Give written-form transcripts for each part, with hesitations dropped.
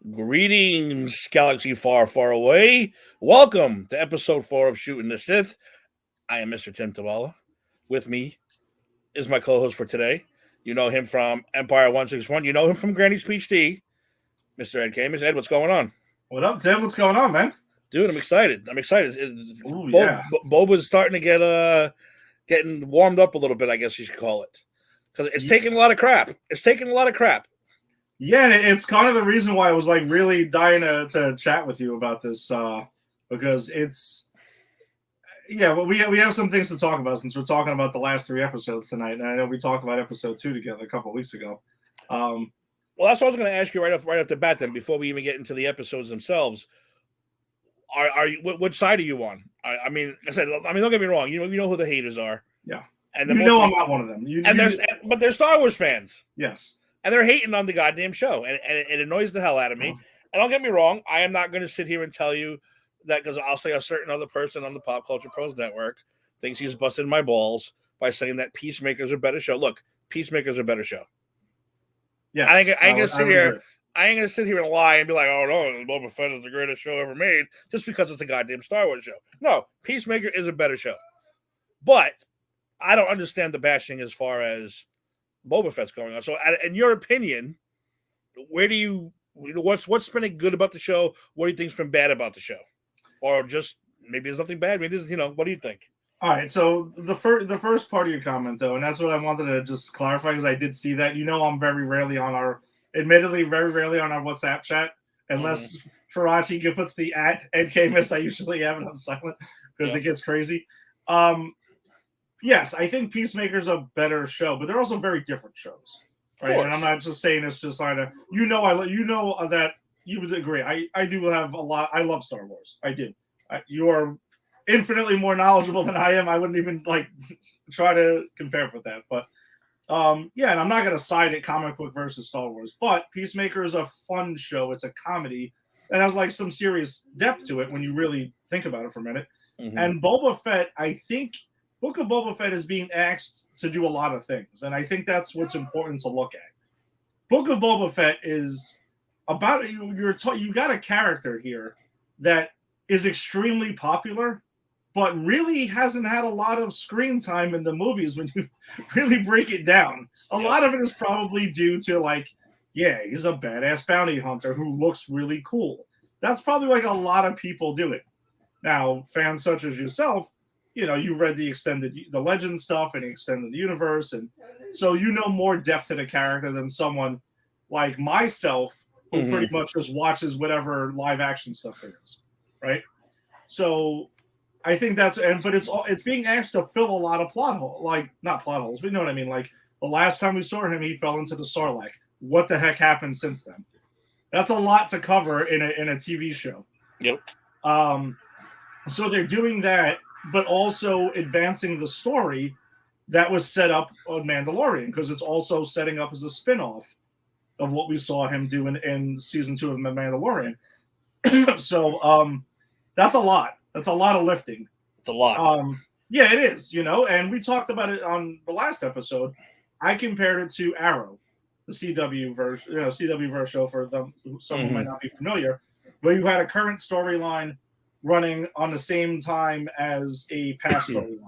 Greetings, galaxy far, far away. Welcome to episode 4 of Shootin' the Sith. I am Mr. Tim Tabala. With me is my co-host for today. You know him from Empire 161. You know him from Granny's PhD, Mr. Ed Camus. Ed, what's going on? What up, Tim? What's going on, man? Dude, I'm excited. Ooh, yeah. Boba's starting to getting warmed up a little bit, I guess you should call it. Because it's taking a lot of crap. Yeah, and it's kind of the reason why I was like really dying to chat with you about this, because well, we have some things to talk about since we're talking about the last 3 episodes tonight, and I know we talked about episode 2 together a couple of weeks ago. Well, that's what I was going to ask you right off the bat. Then, before we even get into the episodes themselves, are you what side are you on? I mean, don't get me wrong. You know who the haters are. Yeah, and I'm not one of them. But they're Star Wars fans. Yes. And they're hating on the goddamn show, and it annoys the hell out of me. And don't get me wrong, I am not going to sit here and tell you that, because I'll say a certain other person on the Pop Culture Pros Network thinks he's busting my balls by saying that Peacemaker's a better show. Look, Peacemaker's a better show. Yeah, I ain't gonna sit here and lie and be like, oh no, Boba Fett is the greatest show ever made just because it's a goddamn Star Wars show. No, Peacemaker is a better show, but I don't understand the bashing as far as Boba Fett's going on. So, in your opinion, what's been good about the show? What do you think's been bad about the show, or just maybe there's nothing bad? Maybe there's, what do you think? All right. So the first part of your comment, though, and that's what I wanted to just clarify, because I did see that. I'm very rarely on our WhatsApp chat, unless Farachi puts the @NKMIS. I usually have it on silent because it gets crazy. Yes, I think Peacemaker's a better show, but they're also very different shows, right? And I'm not just saying it's just like that you would agree. I do have a lot. I love Star Wars. I do. You are infinitely more knowledgeable than I am. I wouldn't even try to compare with that. But and I'm not going to side at comic book versus Star Wars. But Peacemaker is a fun show. It's a comedy that has some serious depth to it when you really think about it for a minute. Mm-hmm. And Boba Fett, I think. Book of Boba Fett is being asked to do a lot of things, and I think that's what's important to look at. Book of Boba Fett is about you got a character here that is extremely popular, but really hasn't had a lot of screen time in the movies when you really break it down. A lot of it is probably due to he's a badass bounty hunter who looks really cool. That's probably a lot of people do it. Now, fans such as yourself, you've read the Legend stuff and extended universe, and so more depth to the character than someone like myself who pretty much just watches whatever live action stuff there is, right? So I think but it's being asked to fill a lot of plot holes, not plot holes, but you know what I mean. The last time we saw him, he fell into the Sarlacc. What the heck happened since then? That's a lot to cover in a TV show. Yep. So they're doing that, but also advancing the story that was set up on Mandalorian, because it's also setting up as a spin-off of what we saw him do in season 2 of The Mandalorian. So that's a lot. That's a lot of lifting. It's a lot. Yeah, it is, and we talked about it on the last episode. I compared it to Arrow, the CW version, CW verse show for them, some who might not be familiar, where you had a current storyline running on the same time as a past storyline,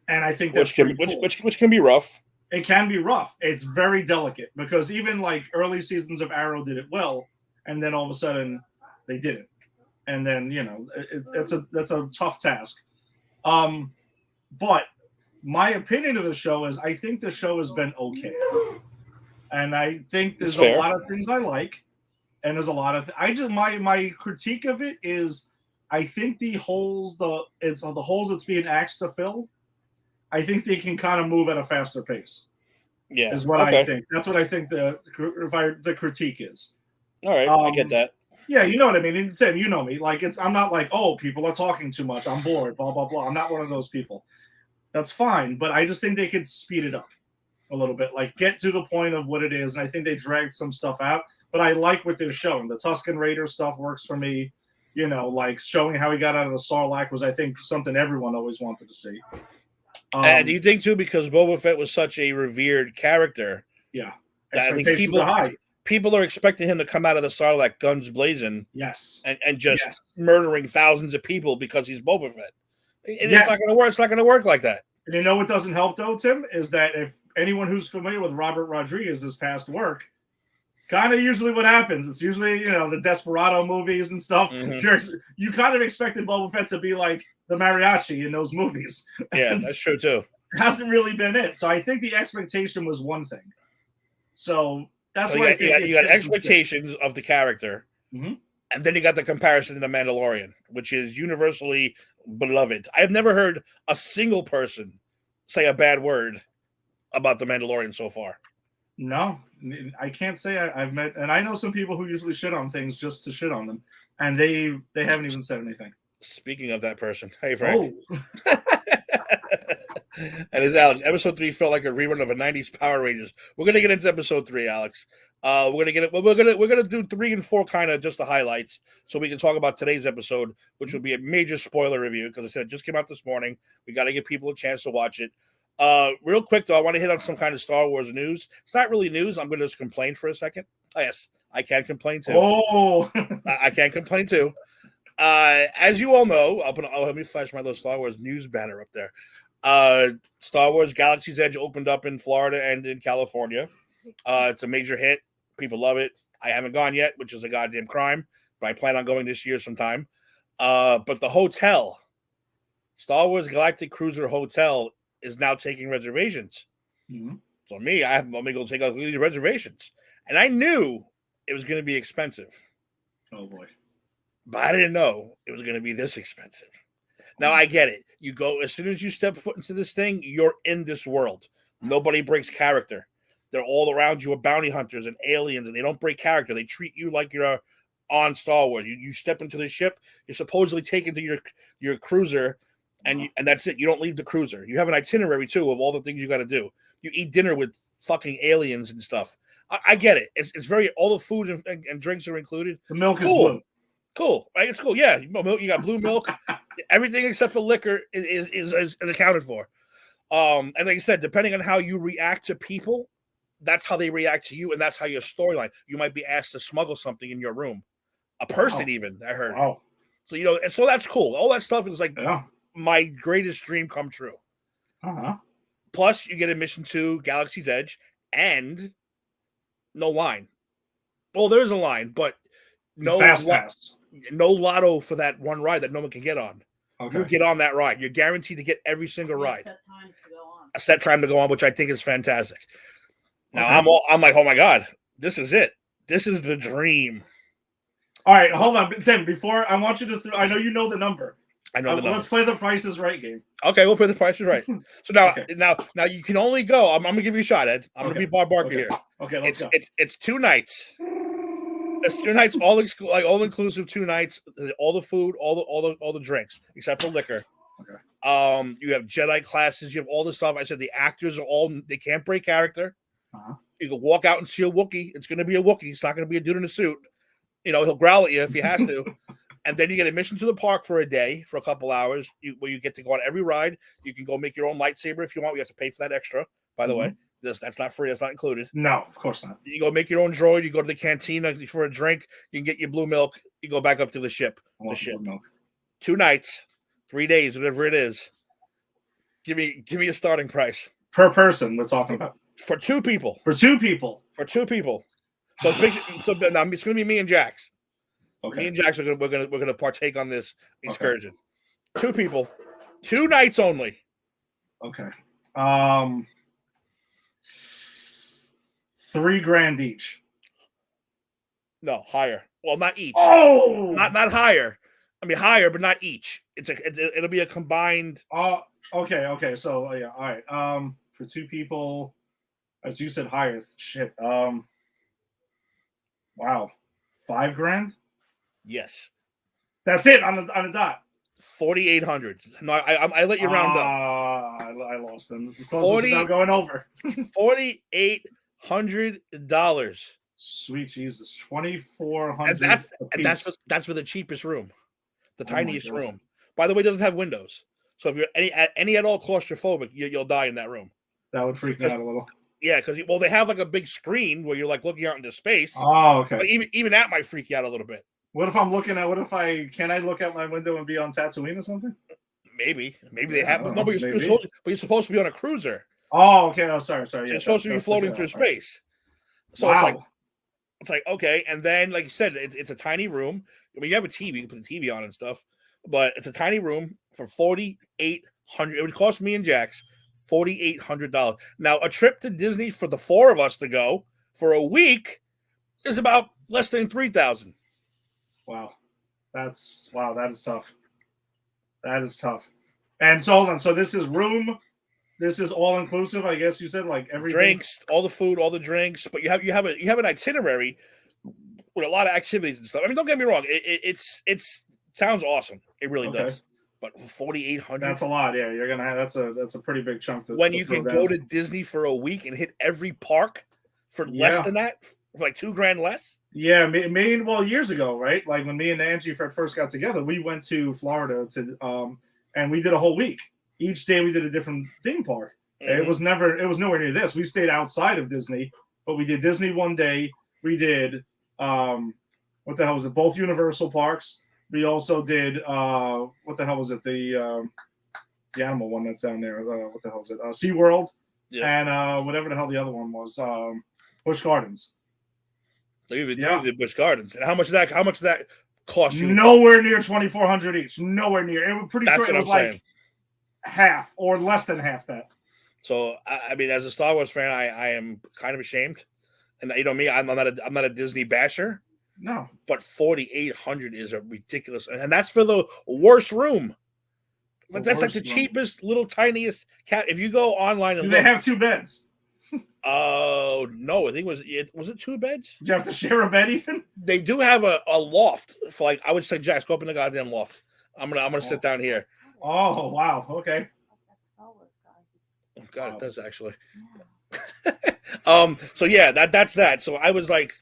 and I think that's which can be rough. It can be rough. It's very delicate, because even early seasons of Arrow did it well, and then all of a sudden they didn't, and then that's a tough task. But my opinion of the show is I think the show has been okay, and I think there's a lot of things I like. And there's a lot of my critique of it is I think the holes it's being asked to fill, I think they can kind of move at a faster pace. Yeah, is what I think. That's what I think the critique is. All right, I get that. Yeah, you know what I mean. And Sam, you know me. I'm not people are talking too much. I'm bored. Blah blah blah. I'm not one of those people. That's fine, but I just think they could speed it up a little bit. Get to the point of what it is. And I think they dragged some stuff out. But I like what they're showing. The Tusken Raider stuff works for me. Showing how he got out of the Sarlacc was, I think, something everyone always wanted to see. And do you think, too, because Boba Fett was such a revered character? Yeah. Expectations are high. people are expecting him to come out of the Sarlacc guns blazing, Yes, and just murdering thousands of people because he's Boba Fett. It's yes. not going to work. It's not going to work like that. And you know what doesn't help though, Tim, is that if anyone who's familiar with Robert Rodriguez's past work, it's kind of usually what happens. It's usually, the Desperado movies and stuff. Mm-hmm. You kind of expected Boba Fett to be like the mariachi in those movies. Yeah, that's true too. It hasn't really been it. So I think the expectation was one thing. So that's why you got expectations of the character, mm-hmm. and then you got the comparison to The Mandalorian, which is universally beloved. I've never heard a single person say a bad word about The Mandalorian so far. No, I can't say I've met, and I know some people who usually shit on things just to shit on them, and they haven't even said anything. Speaking of that person, hey Frank. Oh. And as Alex, episode 3 felt like a rerun of a '90s Power Rangers. We're gonna get into episode 3, Alex. We're gonna get it. We're gonna do 3 and 4 kind of just the highlights, so we can talk about today's episode, which will be a major spoiler review because I said it just came out this morning. We got to give people a chance to watch it. Real quick though, I want to hit on some kind of Star Wars news. It's not really news. I'm going to just complain for a second. Oh, yes, I can complain too. Oh, I can complain too. As you all know, let me flash my little Star Wars news banner up there. Star Wars Galaxy's Edge opened up in Florida and in California. It's a major hit. People love it. I haven't gone yet, which is a goddamn crime, but I plan on going this year sometime. But the hotel, Star Wars Galactic Cruiser Hotel, is now taking reservations. Mm-hmm. So I'm going to go take out these reservations. And I knew it was going to be expensive. Oh, boy. But I didn't know it was going to be this expensive. Now, I get it. You go, as soon as you step foot into this thing, you're in this world. Nobody breaks character. They're all around you are bounty hunters and aliens, and they don't break character. They treat you like you're on Star Wars. You step into the ship, you're supposedly taken to your cruiser, and that's it. You don't leave the cruiser. You have an itinerary, too, of all the things you got to do. You eat dinner with fucking aliens and stuff. I get it. It's very, all the food and drinks are included. The milk is blue. Cool, right? It's cool. Yeah, you got blue milk. Everything except for liquor is accounted for. And like I said, depending on how you react to people, that's how they react to you, and that's how your storyline. You might be asked to smuggle something in your room, a person even. I heard. Wow. So and so that's cool. All that stuff is like my greatest dream come true. Plus, you get admission to Galaxy's Edge and no line. Well, there's a line, but no pass. No lotto for that one ride that no one can get on. Okay. You get on that ride. You're guaranteed to get every single ride. A set time to go on, which I think is fantastic. Now I'm like, oh my god, this is it. This is the dream. All right, hold on, Tim. Before I want you to, I know you know the number. I know the number. Let's play the Price is Right game. Okay, we'll play the Price is Right. So now you can only go. I'm gonna give you a shot, Ed. I'm gonna be Bob Barker here. Okay, let's go. It's 2 nights. It's 2 nights, all inclusive 2 nights. All the food, all the drinks, except for liquor. Okay. You have Jedi classes. You have all the stuff. I said the actors are they can't break character. You can walk out and see a Wookiee. It's going to be a Wookiee. It's not going to be a dude in a suit. He'll growl at you if he has to. And then you get admission to the park for a day, for a couple hours, where you get to go on every ride. You can go make your own lightsaber if you want. You have to pay for that extra, by the way. That's not free. That's not included. No, of course not. You go make your own droid. You go to the cantina for a drink. You can get your blue milk. You go back up to the ship. Blue milk. 2 nights, 3 days, whatever it is. Give me a starting price per person. We're talking about for 2 people. For 2 people. So now it's going to be me and Jax. Okay. Me and Jax we're going to partake on this excursion. Okay. 2 people, 2 nights only. Okay. $3,000 each. No, higher. Well, not each. Oh, not higher. I mean higher, but not each. It'll be a combined. Okay. So yeah, all right. For 2 people, as you said, higher. Shit. Wow. $5,000. Yes. That's it on the dot. 4,800. No, I let you round up. I lost them. Now going over. $4,800. Sweet Jesus, 2,400. And that's for the cheapest room, the tiniest room. By the way, it doesn't have windows, so if you're any at all claustrophobic, you'll die in that room. That would freak me out a little. Yeah, because they have like a big screen where you're like looking out into space. Oh, okay. But even that might freak you out a little bit. What if I'm looking at? Can I look out my window and be on Tatooine or something? Maybe they have, but no, maybe. you're supposed to be on a cruiser. Oh, okay. Oh, sorry. So Yeah, you're supposed to be floating through space. So wow. it's like okay, and then like you said, it's a tiny room. I mean, you have a TV, you can put the TV on and stuff, but it's a tiny room for $4,800. It would cost me and Jax $4,800. Now, a trip to Disney for the four of us to go for a week is about less than $3,000. Wow, that is tough. That is tough. And so hold on. So this is room. This is all inclusive. I guess you said like everything. Drinks, all the food, all the drinks, but you have an itinerary with a lot of activities and stuff. I mean, don't get me wrong. It sounds awesome. It really does. But $4,800. That's a lot. Yeah, you're gonna have that's a pretty big chunk. When you can go to Disney for a week and hit every park for less than that, for like $2,000 less. Yeah, well, years ago, right? Like when me and Angie first got together, we went to Florida and we did a whole week. Each day we did a different theme park. Mm-hmm. It was nowhere near this. We stayed outside of Disney, but we did Disney one day. We did what the hell was it? Both Universal parks. We also did what the hell was it? The animal one that's down there. What the hell is it? SeaWorld. Yeah. And whatever the hell the other one was. Busch Gardens. So you did Busch Gardens. And how much did that cost you? Nowhere near $2,400 each. Nowhere near. It was pretty sure it was like half or less than half that. So I mean, as a Star Wars fan, I am kind of ashamed. And you know me, I'm not a Disney basher. No. But $4,800 is a ridiculous, and that's for the worst room. That's like the cheapest, little tiniest cat. If you go online and they have 2 beds? Oh no, I think was it 2 beds? Did you have to share a bed even? They do have a loft for like I would say, Jax, go up in the goddamn loft. I'm gonna sit down here. Oh wow, okay. Oh God, it does actually. So yeah, that's that. So I was like,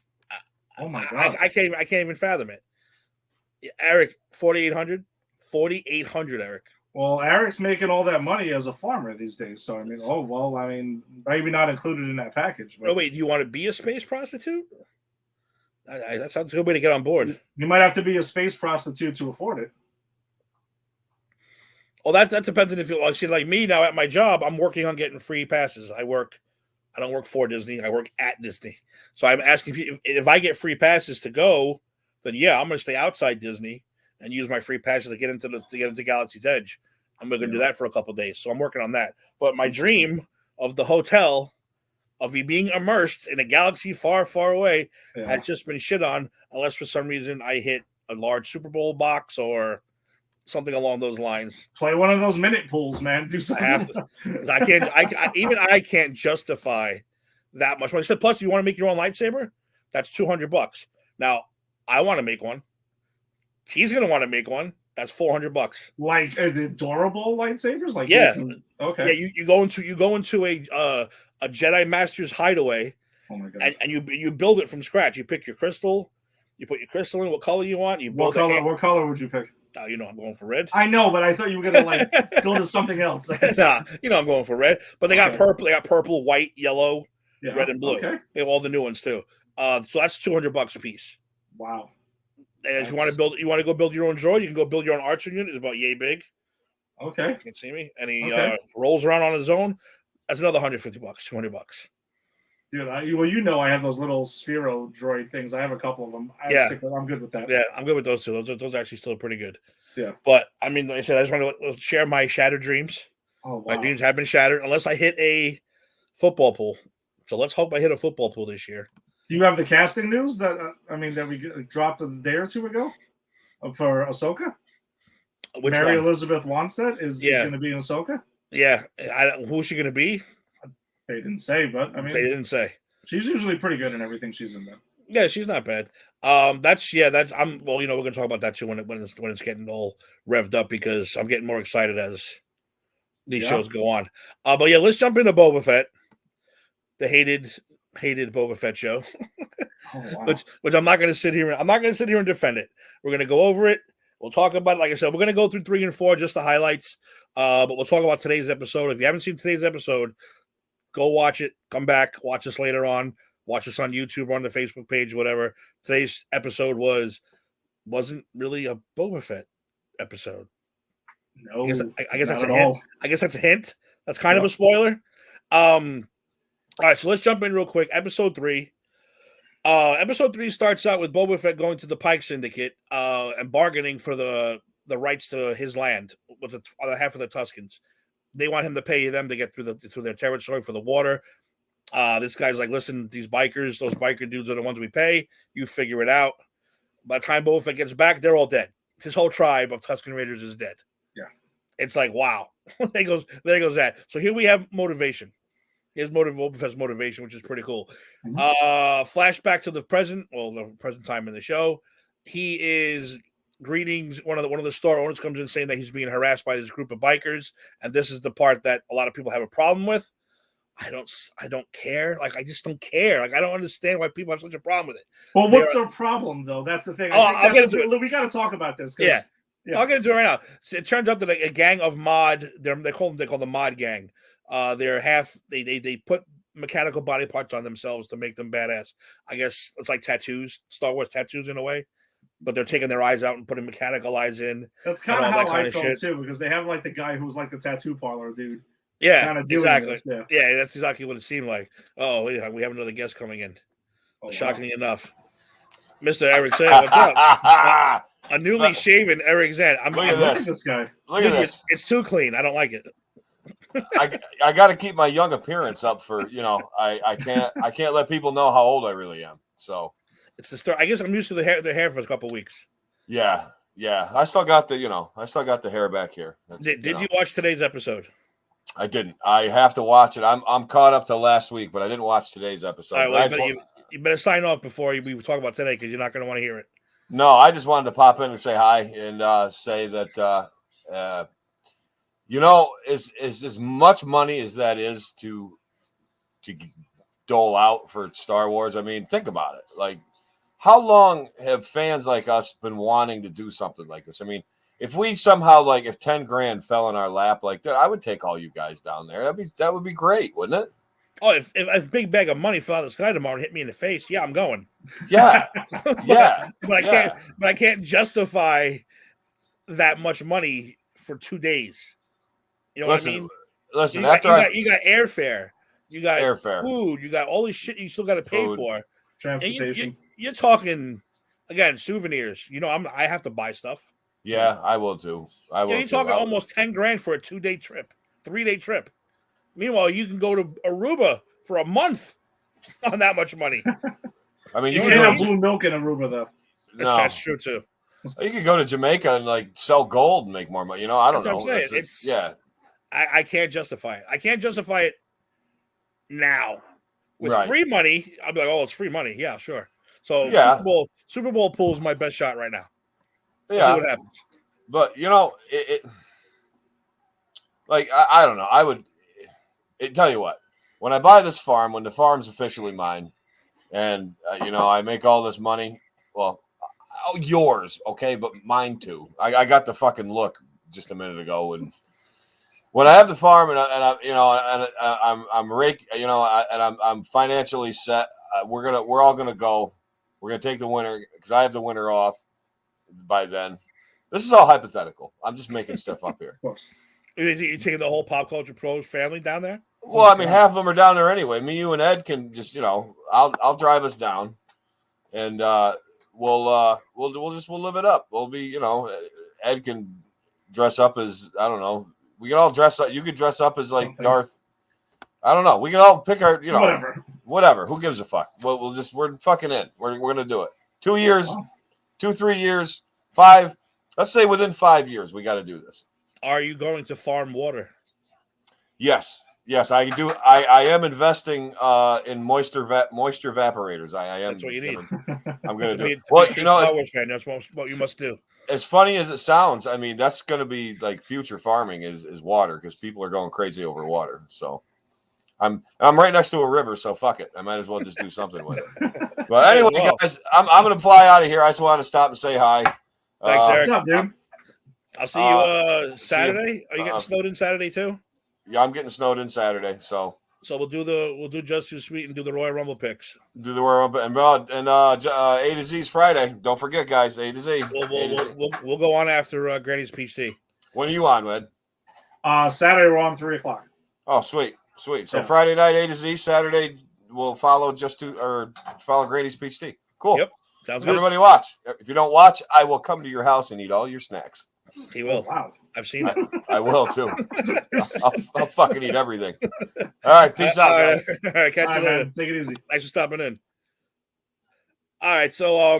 oh my God, I can't even fathom it. Eric, $4,800, Eric. Well, Eric's making all that money as a farmer these days. So, I mean, maybe not included in that package. But... Oh, wait, do you want to be a space prostitute? That sounds a good way to get on board. You might have to be a space prostitute to afford it. Well, that depends on if you like me now at my job, I'm working on getting free passes. I don't work for Disney. I work at Disney. So I'm asking people if I get free passes to go, then yeah, I'm going to stay outside Disney and use my free passes to get into Galaxy's Edge. I'm going to do that for a couple of days. So I'm working on that. But my dream of the hotel, of me being immersed in a galaxy far, far away, has just been shit on, unless for some reason I hit a large Super Bowl box or something along those lines. Play one of those minute pools, man. Do something. I have to. I can't justify that much. When I said, plus, if you want to make your own lightsaber, that's $200. Now, I want to make one. He's going to want to make one. That's $400. Like, is it durable lightsabers? Like, yeah, okay. Yeah, you go into a Jedi Master's hideaway. Oh my God! And you build it from scratch. You pick your crystal. You put your crystal in what color you want. What color would you pick? I'm going for red. I know, but I thought you were gonna go to something else. Nah, I'm going for red. But they got purple. They got purple, white, yellow, red, and blue. Okay. They have all the new ones too. So that's $200 a piece. Wow. And if you want to go build your own droid, you can go build your own archer unit. It's about yay big. Okay. You can see me. And he rolls around on his own. That's another $150, $200. Dude, I have those little Sphero droid things. I have a couple of them. I'm good with that. Yeah, I'm good with those too. Those are actually still pretty good. Yeah. But I mean, like I said, I just want to share my shattered dreams. Oh, wow. My dreams have been shattered unless I hit a football pool. So let's hope I hit a football pool this year. Do you have the casting news that we dropped a day or two ago for Ahsoka? Which Mary one? Elizabeth Winstead is going to be in Ahsoka? Yeah. Who's she going to be? They didn't say, but I mean, they didn't say. She's usually pretty good in everything she's in there. Yeah, she's not bad. We're going to talk about that too when it's getting all revved up, because I'm getting more excited as these shows go on. But yeah, let's jump into Boba Fett, the hated Boba Fett show. Oh, wow. which I'm not going to sit here and defend it. We're going to go over it. We'll talk about it. Like I said, we're going to go through 3 and 4, just the highlights. But we'll talk about today's episode. If you haven't seen today's episode, Go watch it. Come back. Watch us later on. Watch us on YouTube or on the Facebook page, whatever. Today's episode wasn't really a Boba Fett episode. No, I guess that's a hint. I guess that's a hint. That's kind of a spoiler. All right, so let's jump in real quick. Episode 3. Episode 3 starts out with Boba Fett going to the Pike Syndicate and bargaining for the rights to his land with the other half of the Tuskens. They want him to pay them to get through their territory for the water. This guy's like, listen, those biker dudes are the ones we pay. You figure it out. By the time Boba Fett gets back, they're all dead. His whole tribe of Tusken Raiders is dead. Yeah. It's like, wow. there goes that. So here we have motivation. Here's Boba Fett's motivation, which is pretty cool. Flashback to the present time in the show. He is greetings. One of the store owners comes in saying that he's being harassed by this group of bikers, and this is the part that a lot of people have a problem with. I don't care. Like, I just don't care. Like, I don't understand why people have such a problem with it. Well, what's their problem though? That's the thing. I'll get into it. We got to talk about this. Yeah. I'll get into it right now. So it turns out that a gang of mod, they call the mod gang. They're they put mechanical body parts on themselves to make them badass. I guess it's like tattoos, Star Wars tattoos in a way, but they're taking their eyes out and putting mechanical eyes in. That's kind of how I felt too, because they have like the guy who's like the tattoo parlor dude. Yeah, kind of doing exactly. This, yeah, that's exactly what it seemed like. Oh, we have another guest coming in. Shockingly enough, Mr. Eric Zan, what's up? A newly shaven Eric Zan. Look at this guy. Look at this. It's too clean. I don't like it. I got to keep my young appearance up for I can't let people know how old I really am. So it's the start. I guess I'm used to the hair for a couple of weeks. Yeah. I still got the hair back here. Did you watch today's episode? I didn't. I have to watch it. I'm caught up to last week, but I didn't watch today's episode. All right, well, you better sign off before we talk about today, because you're not going to want to hear it. No, I just wanted to pop in and say hi and say that is as much money as that is to dole out for Star Wars. I mean, think about it. Like, how long have fans like us been wanting to do something like this? I mean, if we somehow, if 10 grand fell in our lap like that, I would take all you guys down there. That would be great, wouldn't it? Oh, if a big bag of money fell out of the sky tomorrow and hit me in the face, yeah, I'm going. Yeah, but I can't justify that much money for 2 days. You know what I mean? Listen, you got airfare, you got food, you got all this shit you still got to pay for. Transportation. You're talking again, souvenirs. I have to buy stuff. Yeah, I will too. You're talking almost 10 grand for a 2-day trip, 3-day trip. Meanwhile, you can go to Aruba for a month on that much money. I mean, you can't have blue milk in Aruba, though. No. That's true too. You could go to Jamaica and sell gold and make more money. I don't know. I can't justify it. I can't justify it now. With free money, I'll be like, oh, it's free money. Yeah, sure. So Super Bowl pool is my best shot right now. Yeah. See what happens. But I don't know. I would tell you what. When I buy this farm, when the farm's officially mine, and I make all this money, well, yours, okay, but mine too. I got the fucking look just a minute ago, and when I have the farm and I'm financially set, we're all gonna go. We're gonna take the winter because I have the winter off by then. This is all hypothetical. I'm just making stuff up here. Of course. You taking the whole Pop Culture Pros family down there? Well, I mean, half of them are down there anyway. Me, you, and Ed can just, I'll drive us down, and we'll live it up. We'll be, Ed can dress up as, I don't know. We can all dress up. You could dress up as like Darth. I don't know. We can all pick our, whatever. Who gives a fuck? We're fucking in. We're gonna do it. 2 years, 2-3 years, 5. Let's say within 5 years, we got to do this. Are you going to farm water? Yes, I do. I am investing in moisture evaporators. I am. That's what you need. I'm going to do. Star Wars fan. That's what you must do. As funny as it sounds, I mean, that's going to be like future farming is water, because people are going crazy over water. So I'm right next to a river, so fuck it. I might as well just do something with it. But anyway, guys, I'm going to fly out of here. I just want to stop and say hi. Thanks, Eric. What's up, dude? I'll see you Saturday. Are you getting snowed in Saturday too? Yeah, I'm getting snowed in Saturday. So So we'll do Just Too Sweet and do the Royal Rumble picks. Do the Royal Rumble and A to Z's Friday. Don't forget, guys. A to Z. We'll go on after Granny's Peach Tea. When are you on, Ed? Saturday we're on 3:00. Oh, sweet. So Yeah. Friday night A to Z. Saturday we'll follow follow Grady's Peach Tea. Cool. Yep. Sounds good. Everybody watch. If you don't watch, I will come to your house and eat all your snacks. He will. Oh, wow. I've seen it. I will too. I'll fucking eat everything. All right. Peace out, guys. All right. Catch you later. Man, take it easy. Thanks for stopping in. All right. So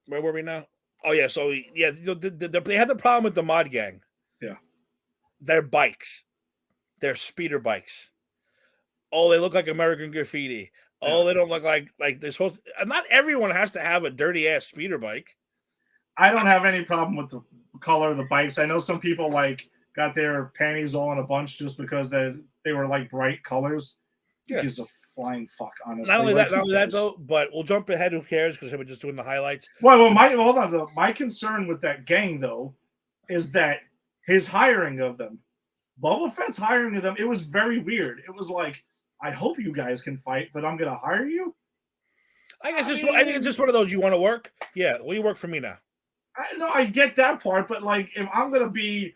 where were we now? Oh yeah. So yeah, they had the problem with the mod gang. Yeah. Their bikes. They're speeder bikes. Oh, they look like American Graffiti. Oh, they don't look like they're supposed to. And not everyone has to have a dirty ass speeder bike. I don't have any problem with the color of the bikes. I know some people got their panties all in a bunch just because they were like bright colors. Yeah. Gives a flying fuck, honestly. Not only that though, but we'll jump ahead. Who cares? Because we're just doing the highlights. Well, hold on though. My concern with that gang though is that his hiring of them, Boba Fett's hiring of them, it was very weird. It was like, I hope you guys can fight, but I'm gonna hire you. I think it's just one of those. You want to work? Yeah, well, you work for me now. I get that part, but if I'm gonna be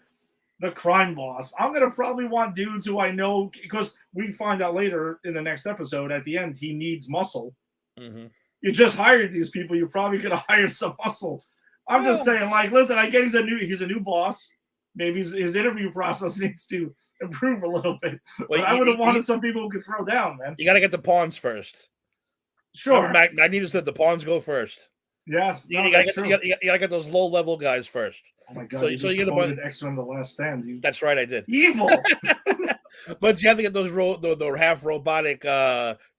the crime boss, I'm gonna probably want dudes who I know, because we find out later in the next episode at the end he needs muscle. Mm-hmm. You just hired these people. You're probably gonna hire some muscle. I'm just saying, listen, I get he's a new boss. Maybe his interview process needs to improve a little bit. But I would have wanted some people who could throw down, man. You got to get the pawns first. Sure. Magneto said the pawns go first. Yeah. You got to get those low level guys first. Oh my god! So you get a bunch. X-Men: The Last Stand. That's right, I did. Evil. But you have to get those the half robotic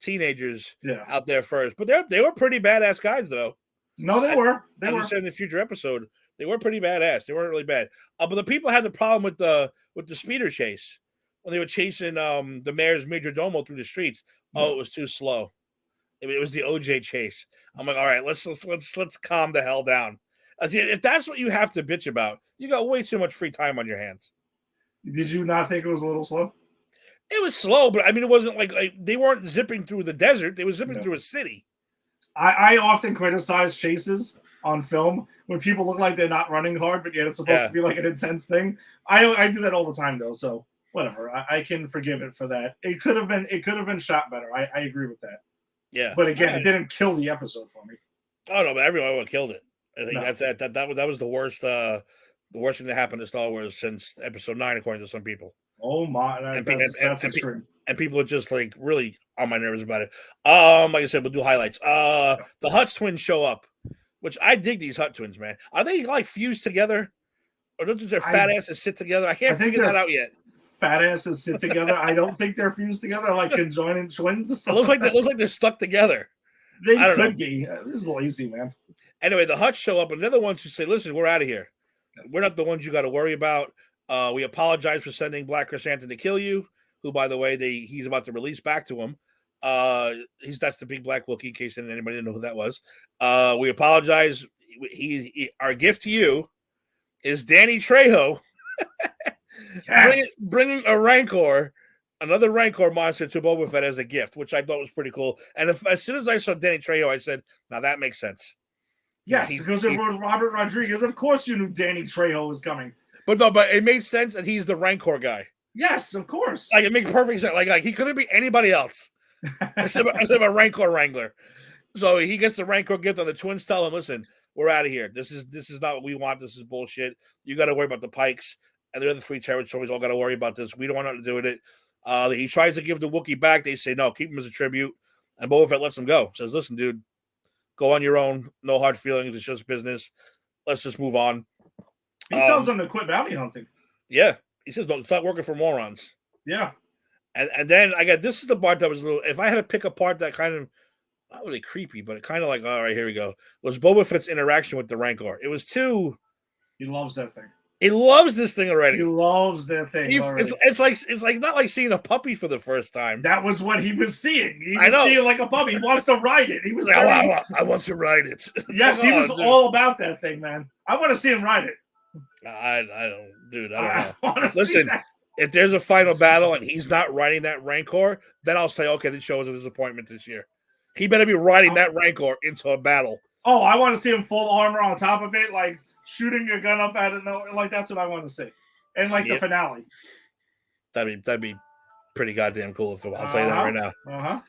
teenagers out there first. But they were pretty badass guys, though. No, they were. As we said in the future episode, they were pretty badass. They weren't really bad. But the people had the problem with the speeder chase when they were chasing the mayor's major domo through the streets. Oh, it was too slow. It was the OJ chase. I'm like, all right, let's calm the hell down. If that's what you have to bitch about, you got way too much free time on your hands. Did you not think it was a little slow? It was slow, but I mean, it wasn't like they weren't zipping through the desert. They were zipping through a city. I often criticize chases on film when people look like they're not running hard, but yet it's supposed to be like an intense thing. I do that all the time though, so whatever. I can forgive it for that. It could have been shot better. I agree with that. Yeah, but again, it didn't kill the episode for me. Oh no, but everyone would have killed it. I think that was the worst thing that happened to Star Wars since Episode 9, according to some people. Oh my, that's extreme. And people are just like really on my nerves about it. Like I said, we'll do highlights. The Hutts twins show up, which I dig these Hutt twins, man. Are they like fused together, or don't their fat asses sit together? I can't figure that out yet. Fat asses sit together. I don't think they're fused together like conjoined twins. It looks like they're stuck together. They could be. This is lazy, man. Anyway, the Hutts show up, and they're the ones who say, "Listen, we're out of here. We're not the ones you got to worry about. We apologize for sending Black Chrysanthemum to kill you." Who, by the way, he's about to release back to him. That's the big black Wookiee, in case anybody didn't know who that was. We apologize. Our gift to you is Danny Trejo. Yes. bringing a Rancor, another Rancor monster to Boba Fett as a gift, which I thought was pretty cool. And as soon as I saw Danny Trejo, I said, now that makes sense. Yes, because it was Robert Rodriguez. Of course you knew Danny Trejo was coming. But it made sense that he's the Rancor guy. Yes, of course. Like, it makes perfect sense. Like he couldn't be anybody else except a Rancor Wrangler. So he gets the Rancor gift, and the twins tell him, listen, we're out of here. This is not what we want. This is bullshit. You got to worry about the Pikes. And the other 3 territories all got to worry about this. We don't want nothing to do with it. He tries to give the Wookiee back. They say, no, keep him as a tribute. And Boba Fett lets him go. Says, listen, dude, go on your own. No hard feelings. It's just business. Let's just move on. He tells him to quit bounty hunting. Yeah. He says, don't stop working for morons. Yeah. And then this is the part that was a little, if I had to pick a part that kind of, not really creepy, but kind of like, all right, here we go, was Boba Fett's interaction with the Rancor. It was too. He loves that thing. He loves this thing already. He loves that thing. It's like not like seeing a puppy for the first time. That was what he was seeing. He was seeing like a puppy. He wants to ride it. He was like, I want to ride it. Yes, he was all about that thing, man. I want to see him ride it. I don't know. Listen, If there's a final battle and he's not riding that Rancor, then I'll say, okay, the show was a disappointment this year. He better be riding that Rancor into a battle. Oh, I want to see him full armor on top of it, like shooting a gun up out of nowhere. Like that's what I want to see. And like the finale. That'd be pretty goddamn cool. I'll tell you that right now.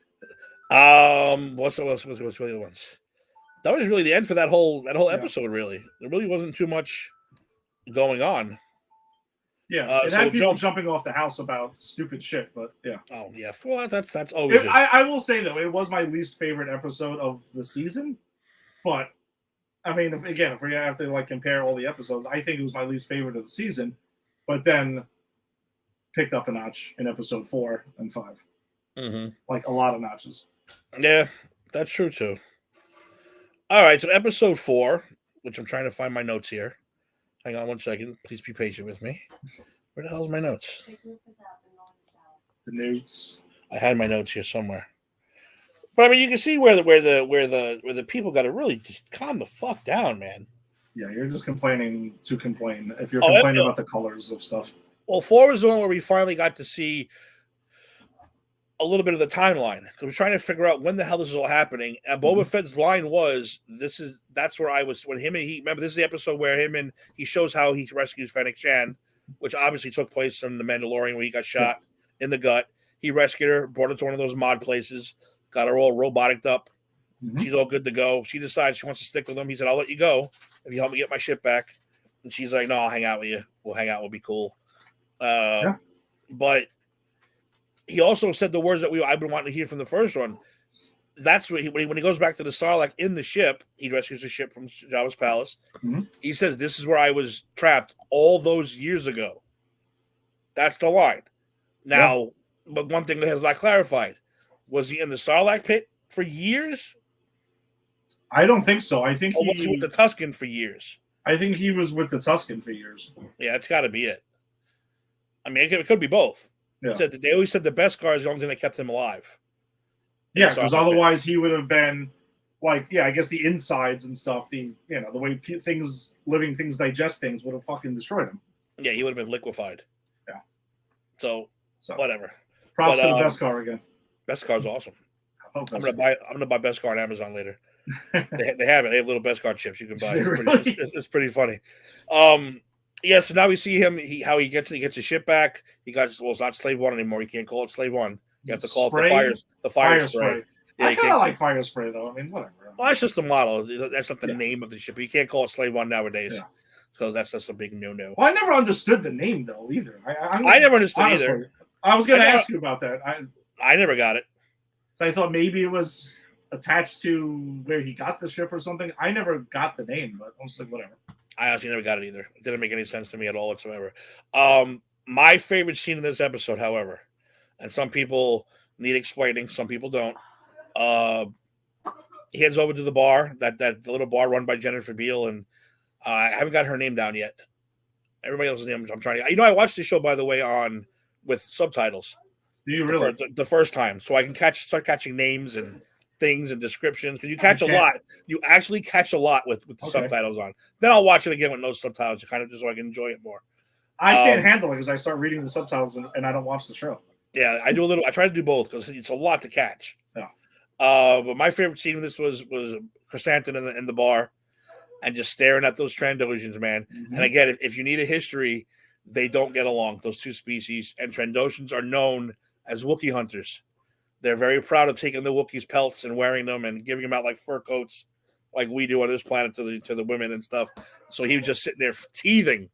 What's the other ones? That was really the end for that whole episode. Really, there really wasn't too much going on. Yeah, it had people jumping off the house about stupid shit, but yeah. Oh yeah, well that's always. I will say though, it was my least favorite episode of the season, but I mean, if we have to like compare all the episodes, I think it was my least favorite of the season, but then picked up a notch in episode 4 and 5, like a lot of notches. Yeah, that's true too. All right, so episode 4, which I'm trying to find my notes here. Hang on 1 second. Please be patient with me. Where the hell is my notes? The notes. I had my notes here somewhere. But I mean, you can see where the people got to really just calm the fuck down, man. Yeah, you're just complaining to complain. If you're complaining about the colors of stuff. Well, 4 was the one where we finally got to see a little bit of the timeline. Because we're trying to figure out when the hell this is all happening. And Boba Fett's line was, that's where I was, when him and he, remember this is the episode where he shows how he rescues Fennec Shan, which obviously took place in The Mandalorian where he got shot in the gut. He rescued her, brought her to one of those mod places, got her all roboticed up. She's all good to go. She decides she wants to stick with him. He said, I'll let you go if you help me get my ship back. And she's like, no, I'll hang out with you. We'll hang out. We'll be cool. But he also said the words that I've been wanting to hear from the first one. That's what when he goes back to the Sarlacc in the ship, he rescues the ship from Jabba's palace. He says, this is where I was trapped all those years ago. That's the line. Now, but one thing that has not clarified, was he in the Sarlacc pit for years? I don't think so. I think he was with the Tusken for years. I think he was with the Tusken for years. Yeah, it's got to be it. I mean, it could be both. Yeah. They always said the Beskar is the only thing that kept him alive. Yeah, because otherwise he would have been like, I guess the insides and stuff, the way living things digest things would have fucking destroyed him. Yeah, he would have been liquefied. Yeah. So whatever. Props to the Beskar again. Beskar's awesome. I'm gonna buy Beskar on Amazon later. they have it. They have little Beskar chips you can buy. It's pretty funny. So now we see him. How he gets his ship back. It's not Slave 1 anymore. You can't call it Slave 1. You have to call it the fire spray. Yeah, I kind of like fire spray though. I mean, whatever. Well, that's just the model. That's not the name of the ship. You can't call it Slave 1 nowadays. Because that's just a big no-no. Well, I never understood the name though either. I never understood either. I was going to ask you about that. I never got it. So I thought maybe it was attached to where he got the ship or something. I never got the name, but I was like, whatever. I actually never got it either. It didn't make any sense to me at all whatsoever. My favorite scene in this episode, however, and some people need explaining, some people don't. He heads over to the bar, that little bar run by Jennifer Beal, and I haven't got her name down yet. Everybody else's name I'm trying to. I watched the show, by the way, with subtitles. Do you really? The first time, so I can start catching names and things and descriptions. Because you catch a lot. You actually catch a lot with the subtitles on. Then I'll watch it again with no subtitles, kind of just so I can enjoy it more. I can't handle it because I start reading the subtitles and I don't watch the show. Yeah, I do a little. I try to do both because it's a lot to catch. Yeah. But my favorite scene of this was Chrysanthemum in the bar, and just staring at those Trandoshan's, man. And again, if you need a history, they don't get along. Those two species, and Trandoshans are known as Wookiee hunters. They're very proud of taking the Wookiees' pelts and wearing them and giving them out like fur coats, like we do on this planet to the women and stuff. So he was just sitting there teething,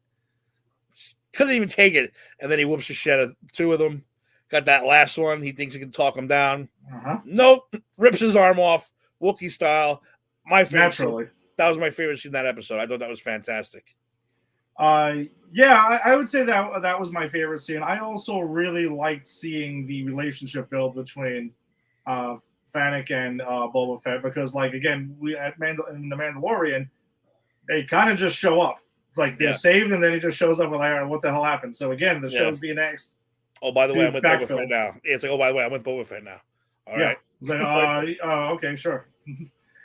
couldn't even take it, and then he whoops the shit out of 2 of them. Got that last one. He thinks he can talk him down. Nope. Rips his arm off, Wookiee style. My favorite. Naturally. That was my favorite scene in that episode. I thought that was fantastic. I would say that was my favorite scene. I also really liked seeing the relationship build between Fennec and Boba Fett because, like, again, in The Mandalorian, they kind of just show up. It's like they're saved, and then he just shows up and like, all right, what the hell happened? So again, the show's being asked. Oh, by the way, I'm with Boba Fett now. It's like, oh, by the way, I'm with Boba Fett now. All right. It's like, okay, sure.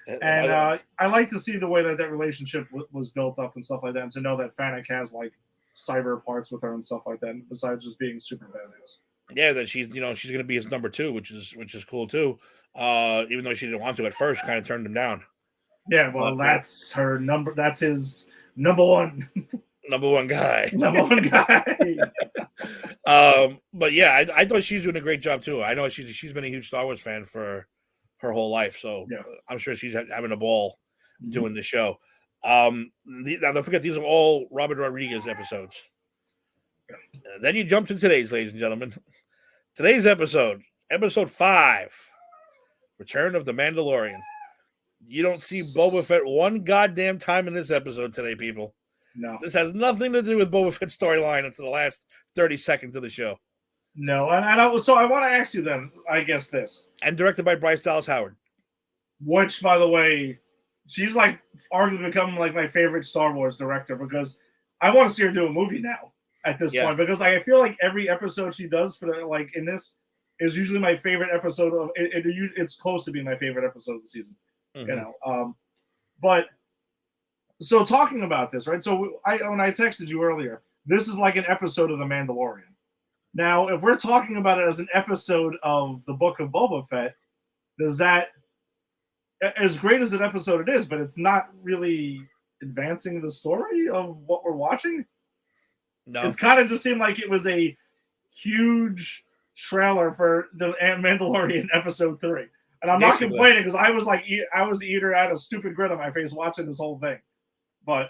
And I like to see the way that relationship was built up and stuff like that, and to know that Fennec has like cyber parts with her and stuff like that. Besides just being super badass. Yeah, that she's she's going to be his number 2, which is cool too. Even though she didn't want to at first, kind of turned him down. Yeah, well, that's her number. That's his number one. Number one guy. Number one guy. But yeah, I thought she's doing a great job too. I know she's been a huge Star Wars fan for her whole life, so yeah. I'm sure she's having a ball doing the show. Now don't forget, these are all Robert Rodriguez episodes. And then you jump to today's, ladies and gentlemen. Today's episode 5, Return of the Mandalorian. You don't see Boba Fett one goddamn time in this episode today, people. No. This has nothing to do with Boba Fett's storyline until the last 30 seconds of the show. No, and I want to ask you then, I guess this. And directed by Bryce Dallas Howard. Which, by the way, she's like arguably becoming like my favorite Star Wars director because I want to see her do a movie now at this point because I feel like every episode she does for the, like in this is usually my favorite episode of it. It's close to being my favorite episode of the season, but so talking about this, right? So when I texted you earlier, this is like an episode of The Mandalorian. Now, if we're talking about it as an episode of the Book of Boba Fett, does that, as great as an episode it is, but it's not really advancing the story of what we're watching? No. It's kind of just seemed like it was a huge trailer for the Mandalorian episode 3. And I'm not complaining because I was either out a stupid grin on my face watching this whole thing. But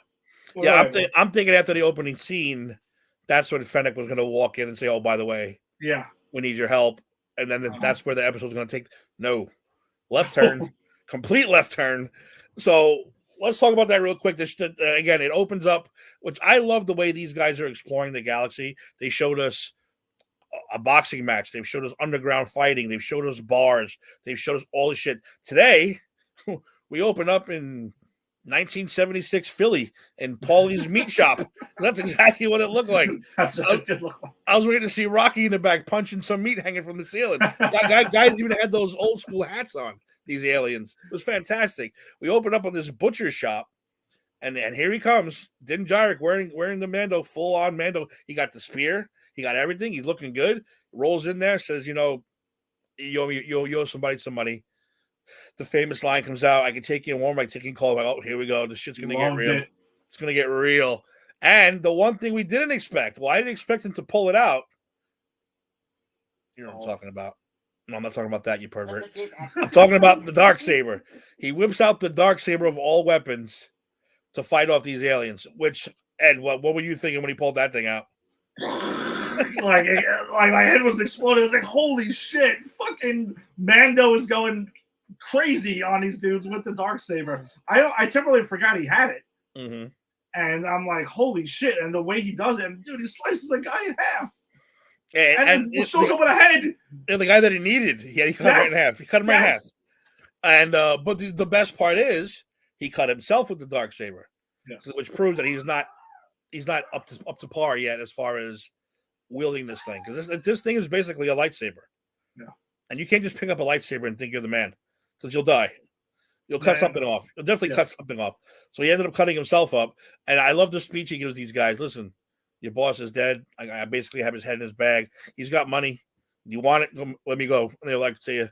yeah, I'm thinking after the opening scene, that's when Fennec was going to walk in and say, "Oh, by the way, we need your help," and then that's where the episode's going to take. No, left turn, complete left turn. So let's talk about that real quick. Again, it opens up, which I love the way these guys are exploring the galaxy. They showed us a boxing match. They've showed us underground fighting. They've showed us bars. They've showed us all this shit. Today, we open up in 1976 Philly in Paulie's Meat Shop. That's exactly what it looked like. That's what it did look like. I was waiting to see Rocky in the back punching some meat hanging from the ceiling. Guys even had those old school hats on, these aliens. It was fantastic. We opened up on this butcher shop, and here he comes. Din Djarin wearing the Mando, full on Mando. He got the spear. He got everything. He's looking good. Rolls in there, says, you owe somebody some money. The famous line comes out, "I can take you in warm, I can take you in cold." Like, oh, here we go. This shit's going to get real. It's going to get real. And the one thing we didn't expect, I didn't expect him to pull it out. You know what I'm talking about. No, I'm not talking about that, you pervert. I'm talking about the Darksaber. He whips out the Darksaber of all weapons to fight off these aliens. Which, Ed, what were you thinking when he pulled that thing out? like my head was exploding. I was like, holy shit, fucking Mando is going crazy on these dudes with the Darksaber. I temporarily forgot he had it. Mm-hmm. And I'm like, holy shit. And the way he does it, and dude, he slices a guy in half. And shows up with a head. And the guy that he needed, he cut him right in half. He cut him right in half. And but the best part is he cut himself with the Darksaber. Yes. Which proves that he's not up to par yet as far as wielding this thing. Because this thing is basically a lightsaber. Yeah. And you can't just pick up a lightsaber and think you're the man. Because you'll die. You'll cut something off. You'll definitely cut something off. So he ended up cutting himself up. And I love the speech he gives these guys. Listen, your boss is dead. I basically have his head in his bag. He's got money. You want it? Let me go. And they're like, see you.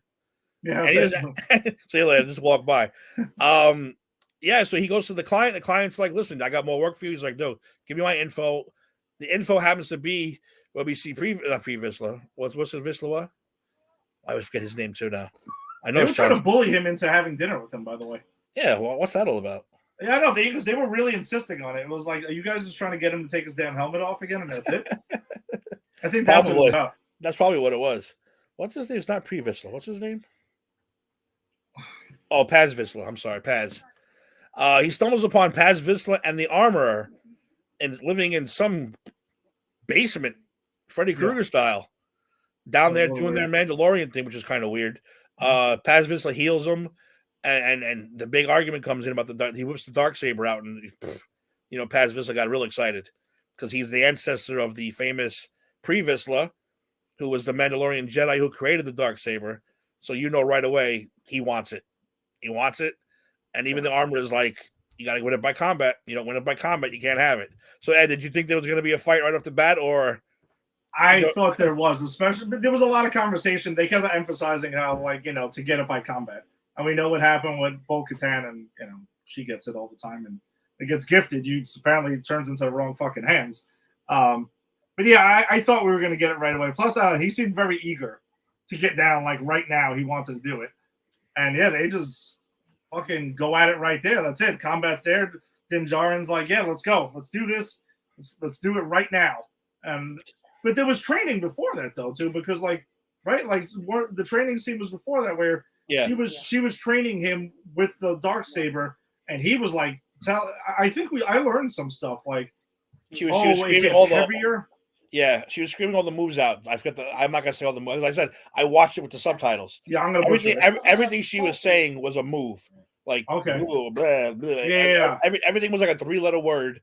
Yeah. See you later. Just walk by. So he goes to the client. The client's like, listen, I got more work for you. He's like, no, give me my info. The info happens to be where we see Pre-Vizsla. What's the Vizsla? I always forget his name too now. I know they were trying to bully him into having dinner with him, by the way. Yeah, well, what's that all about? Yeah, I know, because they were really insisting on it. It was like, are you guys just trying to get him to take his damn helmet off again, and that's it? I think that's what it was about. That's probably what it was. What's his name? It's not Pre-Vizsla. What's his name? Oh, Paz Vizsla. I'm sorry, Paz. He stumbles upon Paz Vizsla and the armorer and living in some basement, Freddy Krueger style, down there doing their Mandalorian thing, which is kind of weird. Paz Vizsla heals him, and the big argument comes in about he whips the Darksaber out, and Paz Vizsla got real excited because he's the ancestor of the famous Pre-Vizsla, who was the Mandalorian Jedi who created the Darksaber. So right away he wants it. He wants it, and even the armor is like, You got to win it by combat. You don't win it by combat, you can't have it. So, Ed, did you think there was going to be a fight right off the bat, or? I thought there was, especially, but there was a lot of conversation. They kept emphasizing how, like, to get it by combat. And we know what happened with Bo-Katan, and, she gets it all the time, and it gets gifted. Apparently it turns into the wrong fucking hands. But yeah, I thought we were going to get it right away. Plus, he seemed very eager to get down, like right now. He wanted to do it. And yeah, they just fucking go at it right there. That's it. Combat's there. Din Djarin's like, yeah, let's go. Let's do this. Let's do it right now. But there was training before that, though, too, because, like, right? Like, the training scene was before that, where she was training him with the Darksaber, and he was like, I learned some stuff, like, she was screaming all heavier. Yeah, she was screaming all the moves out. I'm not gonna say all the moves. Like I said, I watched it with the subtitles. Yeah, I'm gonna everything she was saying was a move. Like, okay, blah, blah, blah. Yeah. Everything was like a 3-letter word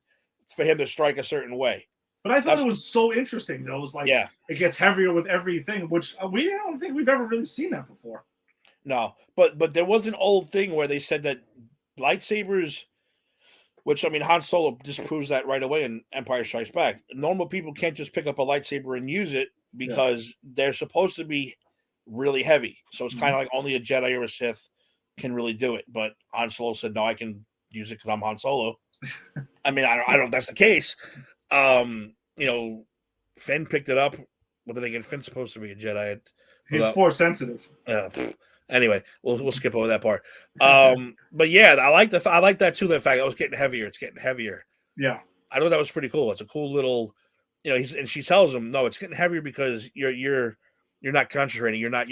for him to strike a certain way. But I thought it was so interesting, though. It was like, it gets heavier with everything, which I don't think we've ever really seen that before. No, but there was an old thing where they said that lightsabers, which, I mean, Han Solo disproves that right away in Empire Strikes Back. Normal people can't just pick up a lightsaber and use it because they're supposed to be really heavy. So it's kind of like only a Jedi or a Sith can really do it. But Han Solo said, no, I can use it because I'm Han Solo. I mean, I don't know if that's the case. Finn picked it up. What did I get? Finn's supposed to be a Jedi. He's Force sensitive. Anyway, we'll skip over that part. But yeah, I like that too. The fact it was getting heavier. It's getting heavier. Yeah, I thought that was pretty cool. It's a cool little, and she tells him, no, it's getting heavier because you're not concentrating. You're not.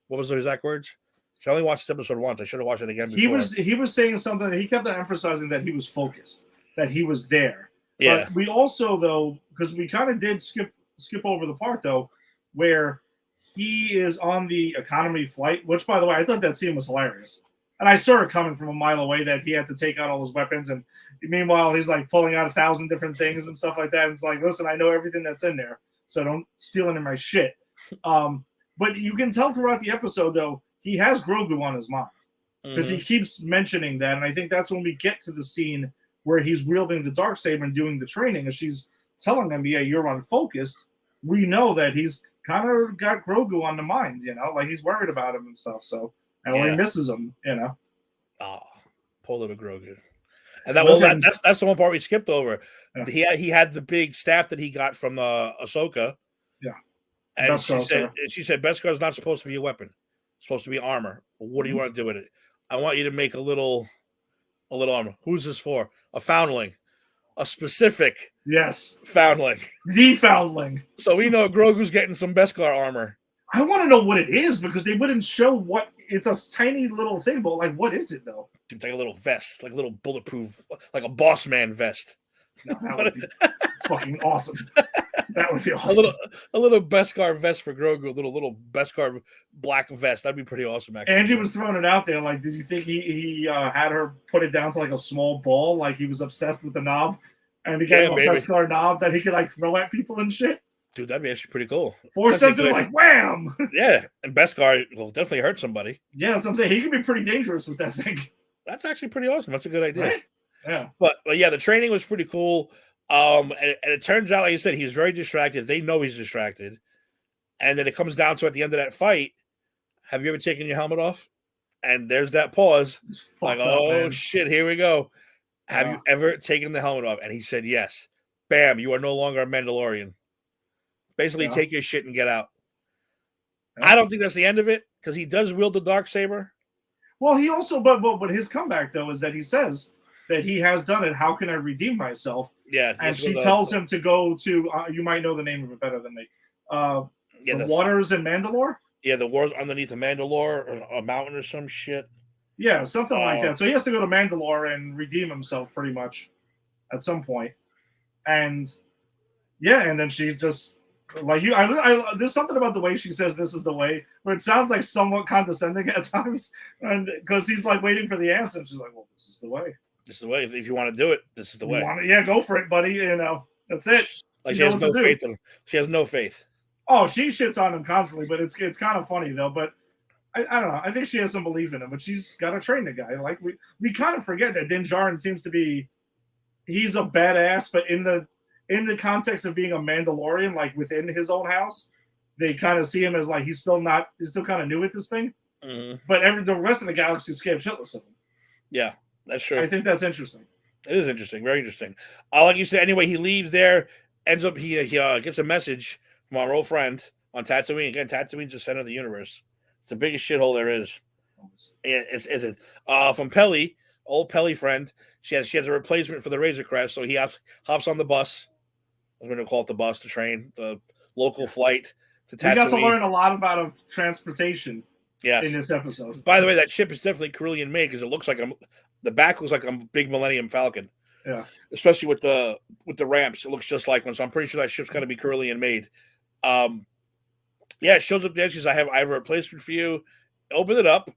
What was those exact words? So I only watched episode once. I should have watched it again before. He was saying something that he kept on emphasizing, that he was focused, that he was there. Yeah. But we also, though, because we kind of did skip over the part, though, where he is on the economy flight, which, by the way, I thought that scene was hilarious. And I saw it coming from a mile away that he had to take out all his weapons. And meanwhile, he's like pulling out 1,000 different things and stuff like that. And it's like, listen, I know everything that's in there, so don't steal any of my shit. But you can tell throughout the episode, though, he has Grogu on his mind because he keeps mentioning that. And I think that's when we get to the scene where he's wielding the Darksaber and doing the training, and she's telling him, yeah, you're unfocused. We know that he's kind of got Grogu on the mind, like he's worried about him and stuff. So, and when he misses him, Oh, poor little Grogu. And that's the one part we skipped over. Yeah. He had the big staff that he got from Ahsoka. Yeah. And she said Beskar is not supposed to be a weapon. It's supposed to be armor. What do you want to do with it? I want you to make a little armor. Who's this for? A foundling. A specific foundling. The foundling. So we know Grogu's getting some Beskar armor. I want to know what it is, because they wouldn't show what. It's a tiny little thing, but like, what is it though? It's like a little vest, like a little bulletproof, like a boss man vest. No, that would be fucking awesome. That would be awesome. A little Beskar vest for Grogu, a little Beskar black vest. That'd be pretty awesome, actually. Angie was throwing it out there. Like, did you think he had her put it down to like a small ball? Like he was obsessed with the knob, and he gave him a Beskar knob that he could like throw at people and shit. Dude, that'd be actually pretty cool. Force sensitive, like wham! Yeah, and Beskar will definitely hurt somebody. Yeah, that's what I'm saying. He can be pretty dangerous with that thing. That's actually pretty awesome. That's a good idea. Right? Yeah. But yeah, the training was pretty cool. And it turns out, like you said, he's very distracted. They know he's distracted. And then it comes down to, at the end of that fight, have you ever taken your helmet off? And there's that pause. Like, oh, shit, here we go. Have you ever taken the helmet off? And he said, yes. Bam, you are no longer a Mandalorian. Basically, take your shit and get out. Yeah. I don't think that's the end of it, because he does wield the Darksaber. Well, he also, but his comeback, though, is that he says that he has done it. How can I redeem myself? Yeah. And she tells him to go to, you might know the name of it better than me, the waters in Mandalore? Yeah, the waters underneath the Mandalore, or a mountain or some shit. Yeah, something like that. So he has to go to Mandalore and redeem himself pretty much at some point. And yeah, and then she just, like, there's something about the way she says this is the way, where it sounds like somewhat condescending at times. And because he's like waiting for the answer, and she's like, well, this is the way. This is the way. If you want to do it, this is the way. Go for it, buddy. That's it. Like, she has no faith in him. She has no faith. Oh, she shits on him constantly, but it's kind of funny though. But I don't know. I think she has some belief in him, but she's got to train the guy. Like we kind of forget that Din Djarin seems to be he's a badass, but in the context of being a Mandalorian, like within his own house, they kind of see him as like he's still kind of new at this thing. Mm-hmm. But the rest of the galaxy is scared shitless of him. Yeah, that's true. I think that's interesting. It is interesting, very interesting. Like you said, anyway, he leaves there, ends up he gets a message from our old friend on Tatooine. Again, Tatooine's the center of the universe. It's the biggest shithole there is. It's from Pelly, old Pelly friend. She has a replacement for the Razor Crest, so he hops on the bus. I'm going to call it the bus, the train, the local flight to Tatooine. We got to learn a lot about transportation. Yes. In this episode. By the way, that ship is definitely Carillion made because it looks like the back looks like a big Millennium Falcon. Yeah. Especially with the ramps, it looks just like one. So I'm pretty sure that ship's going to be Carillion made. Yeah, it shows up there. She says, I have a replacement for you. Open it up,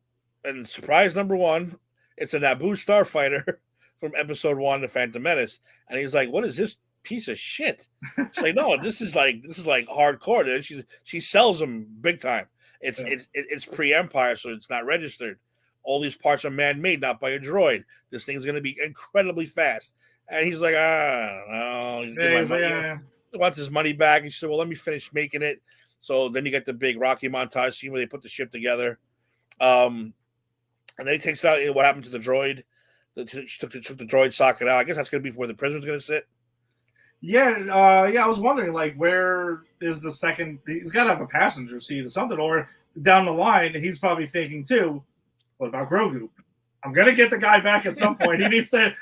and surprise number one, it's a Naboo starfighter from episode 1, The Phantom Menace. And he's like, what is this piece of shit? She's like, no, this is like hardcore. Dude. She sells them big time. It's pre-Empire, so it's not registered. All these parts are man-made, not by a droid. This thing's going to be incredibly fast. And he's like, I don't know. He wants his money back. And she said, well, let me finish making it. So then you get the big Rocky montage scene where they put the ship together. And then he takes it out. What happened to the droid? She took the droid socket out. I guess that's going to be where the prisoner's going to sit. Yeah, I was wondering, like, where is the second? He's got to have a passenger seat or something, or down the line, he's probably thinking too. What about Grogu? I'm gonna get the guy back at some point. He needs to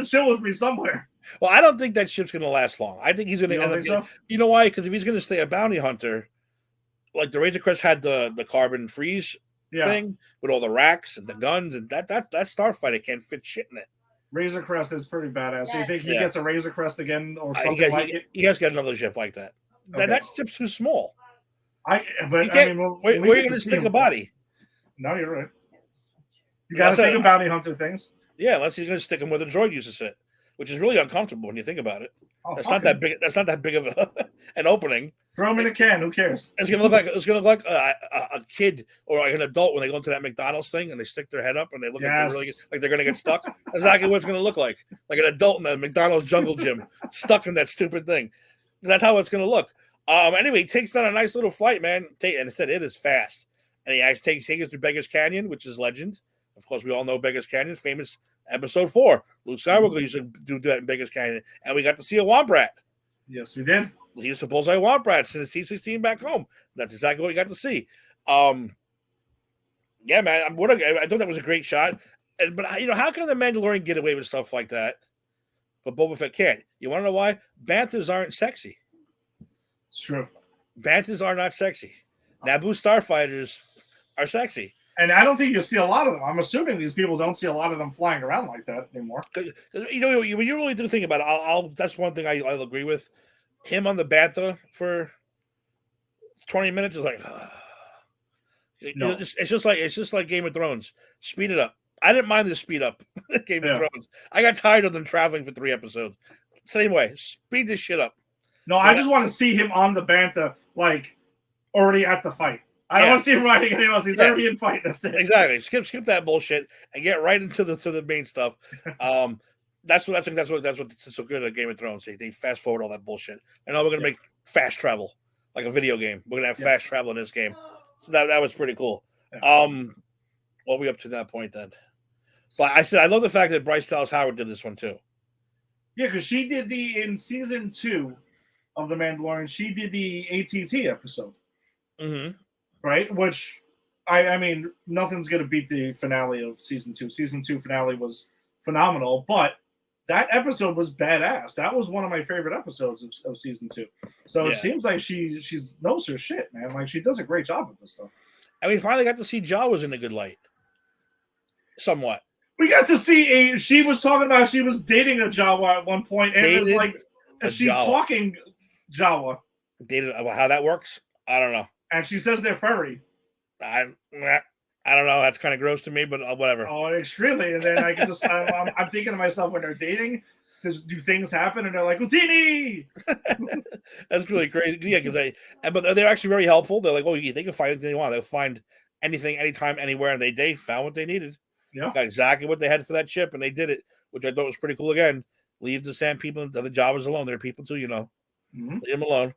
chill with me somewhere. Well, I don't think that ship's gonna last long. I think he's gonna end up. So? You know why? Because if he's gonna stay a bounty hunter, like the Razor Crest had the carbon freeze thing with all the racks and the guns, and that starfighter can't fit shit in it. Razor Crest is pretty badass. So you think he gets a Razor Crest again or something it? He has got another ship like that. Okay. That ship's too small. Where are you going to stick a body? No, you're right. You got to think of bounty hunter things. Yeah, unless he's going to stick him where the droid used to sit, which is really uncomfortable when you think about it. That's not that big. That's not that big of an opening. Throw him in a can. Who cares? It's gonna look like a kid or like an adult when they go into that McDonald's thing and they stick their head up and they look like they're gonna get stuck. That's exactly what it's gonna look like an adult in a McDonald's jungle gym stuck in that stupid thing. That's how it's gonna look. Anyway, he takes down a nice little flight, man. And it said it is fast. And he actually takes it through Beggar's Canyon, which is legend. Of course, we all know Beggar's Canyon, famous episode 4. Luke Skywalker used to do that in Beggar's Canyon, and we got to see a Womp Rat. Yes, we did. He was supposed to have Womp Rat since T-16 back home. That's exactly what we got to see. Yeah, man, I thought that was a great shot. But how can the Mandalorian get away with stuff like that, but Boba Fett can't? You want to know why? Banthas aren't sexy. It's true. Banthas are not sexy. Naboo starfighters are sexy. And I don't think you see a lot of them. I'm assuming these people don't see a lot of them flying around like that anymore. When you really do think about it, that's one thing I'll agree with. Him on the Bantha for 20 minutes is like, it's just like Game of Thrones. Speed it up. I didn't mind the speed up Game of Thrones. I got tired of them traveling for 3 episodes. Same way, speed this shit up. No, I just want to see him on the Bantha, like already at the fight. I don't want to see him riding anyone else. He's already in fight. That's it. Exactly. Skip that bullshit and get right into the main stuff. That's what's so good at Game of Thrones. They fast forward all that bullshit. And now we're gonna make fast travel like a video game. We're gonna have fast travel in this game. So that was pretty cool. Yeah. What are we up to that point then? But I love the fact that Bryce Dallas Howard did this one too. Yeah, because she did in season 2 of The Mandalorian. She did the ATT episode. Mm-hmm. Right, which I mean, nothing's gonna beat the finale of season 2. Season 2 finale was phenomenal, but that episode was badass. That was one of my favorite episodes of season 2. So it seems like she knows her shit, man. Like she does a great job with this stuff. And we finally got to see Jawas in a good light, somewhat. We got to see she was talking about she was dating a Jawa at one point, and it's like she's talking Jawa. Dated how that works? I don't know. And she says they're furry. I don't know. That's kind of gross to me, but whatever. Oh, extremely. And then I can just, I'm thinking to myself when they're dating, do things happen? And they're like, Utini! That's really crazy. Yeah, but they're actually very helpful. They're like, oh, they can find anything they want. They'll find anything, anytime, anywhere, and they found what they needed. Yeah. Got exactly what they had for that ship, and they did it, which I thought was pretty cool. Again, leave the Sand people, the Jawas alone. They're people too, Mm-hmm. Leave them alone.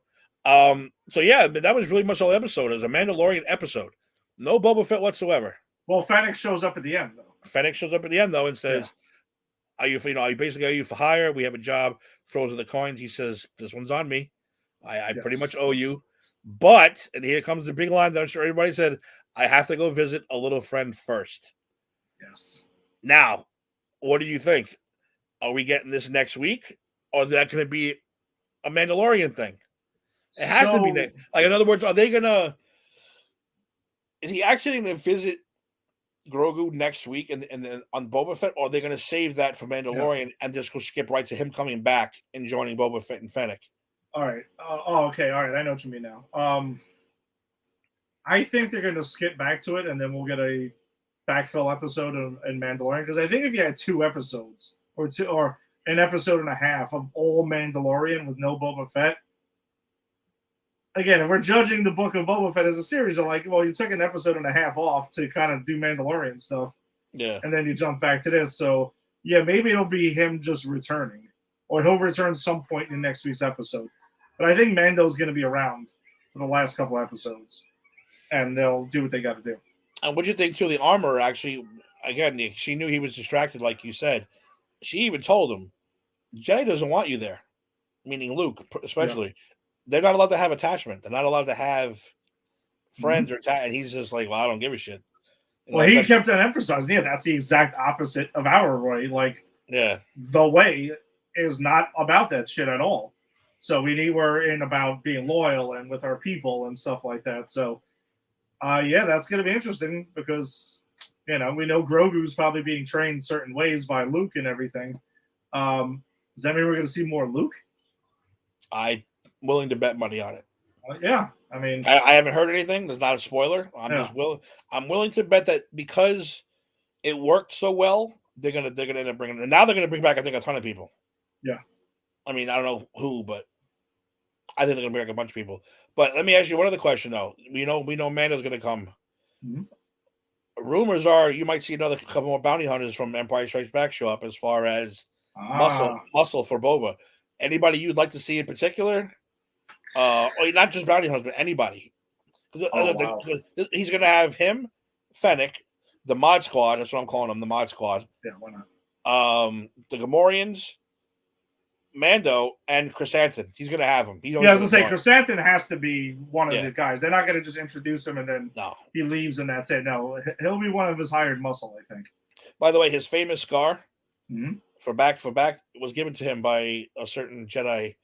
So yeah, but that was really much all the episode. It was a Mandalorian episode. No Boba Fett whatsoever. Well, Fennec shows up at the end, though. Fennec shows up at the end, though, and says, are you for hire? We have a job. Throws her the coins. He says, this one's on me. I pretty much owe you. But, and here comes the big line that I'm sure everybody said, I have to go visit a little friend first. Yes. Now, what do you think? Are we getting this next week? Or is that going to be a Mandalorian thing? It has to be that. Like, in other words, are they going to... Is he actually going to visit Grogu next week and then on Boba Fett, or are they going to save that for Mandalorian and just go skip right to him coming back and joining Boba Fett and Fennec? All right. Okay. All right. I know what you mean now. I think they're going to skip back to it, and then we'll get a backfill episode in Mandalorian. Because I think if you had 2 episodes or an episode and a half of all Mandalorian with no Boba Fett, again, if we're judging the book of Boba Fett as a series, I'm like, well, you took an episode and a half off to kind of do Mandalorian stuff. Yeah. And then you jump back to this. So, yeah, maybe it'll be him just returning. Or he'll return some point in next week's episode. But I think Mando's going to be around for the last couple episodes. And they'll do what they got to do. And what do you think, too? The armor, actually, again, she knew he was distracted, like you said. She even told him, Jedi doesn't want you there. Meaning Luke, especially. Yeah. They're not allowed to have attachment. They're not allowed to have friends or and he's just like, well, I don't give a shit. And well, he kept on emphasizing, that's the exact opposite of our way. Like, the way is not about that shit at all. So we're in about being loyal and with our people and stuff like that. So, that's going to be interesting because, we know Grogu's probably being trained certain ways by Luke and everything. Does that mean we're going to see more Luke? I'm willing to bet money on it. I mean, I haven't heard anything. There's not a spoiler. I'm willing to bet that because it worked so well, they're gonna end up bringing. And now they're gonna bring back, I think, a ton of people. Yeah. I mean, I don't know who, but I think they're gonna bring back a bunch of people. But let me ask you one other question, though. We know Mando's gonna come. Mm-hmm. Rumors are you might see another couple more bounty hunters from Empire Strikes Back show up as far as muscle for Boba. Anybody you'd like to see in particular? Or not just bounty hunters, but anybody. Wow. He's going to have him, Fennec, the Mod Squad. That's what I'm calling them, the Mod Squad. Yeah, why not? The Gamorreans, Mando, and Chrysanthemum. He's going to have them. I was going to say, Chrysanthemum has to be one of the guys. They're not going to just introduce him and then he leaves and that's it. No, he'll be one of his hired muscle, I think. By the way, his famous scar for back was given to him by a certain Jedi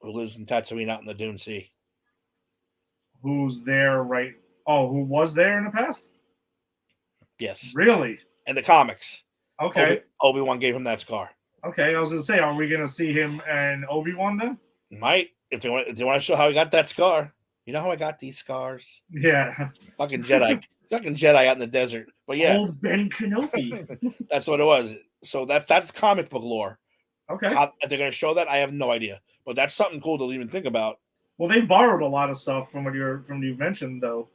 who lives in Tatooine out in the Dune Sea. Who's there who was there in the past? Yes. Really? In the comics. Okay. Obi-Wan gave him that scar. Okay, I was going to say, are we going to see him and Obi-Wan then? Might. If they want to show how he got that scar. You know how I got these scars? Yeah. Fucking Jedi. Fucking Jedi out in the desert. But yeah. Old Ben Kenobi. That's what it was. So that's comic book lore. Okay. If they're going to show that, I have no idea. But that's something cool to even think about. Well, they borrowed a lot of stuff from you've mentioned, though.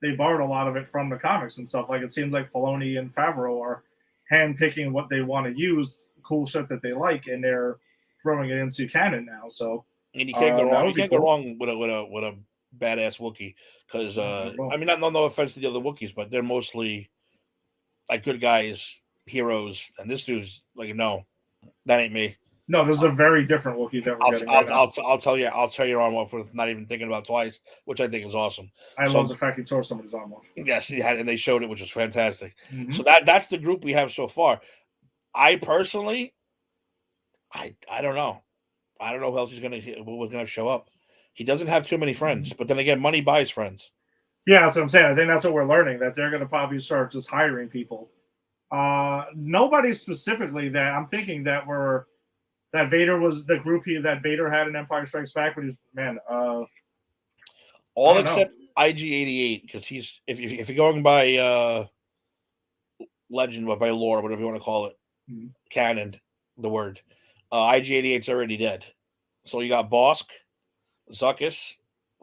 They borrowed a lot of it from the comics and stuff. Like, it seems like Filoni and Favreau are handpicking what they want to use, cool shit that they like, and they're throwing it into canon now. So, and you can't go wrong. You can't go wrong with a badass Wookiee because I mean, no offense to the other Wookiees, but they're mostly like good guys, heroes, and this dude's like, no, that ain't me. No, this is a very different Wookiee that we're getting. I'll tell your arm off with not even thinking about twice, which I think is awesome. I love the fact he tore somebody's arm off. Yes, he had, and they showed it, which was fantastic. Mm-hmm. So that's the group we have so far. I personally, I don't know. I don't know who else was gonna show up. He doesn't have too many friends, but then again, money buys friends. Yeah, that's what I'm saying. I think that's what we're learning, that they're gonna probably start just hiring people. Nobody specifically that I'm thinking that Vader was the group that Vader had in Empire Strikes Back, but he's all except IG-88, because he's if you're going by legend, but by lore, whatever you want to call it, canon, the word, IG-88's already dead. So you got Bosk, Zuckuss,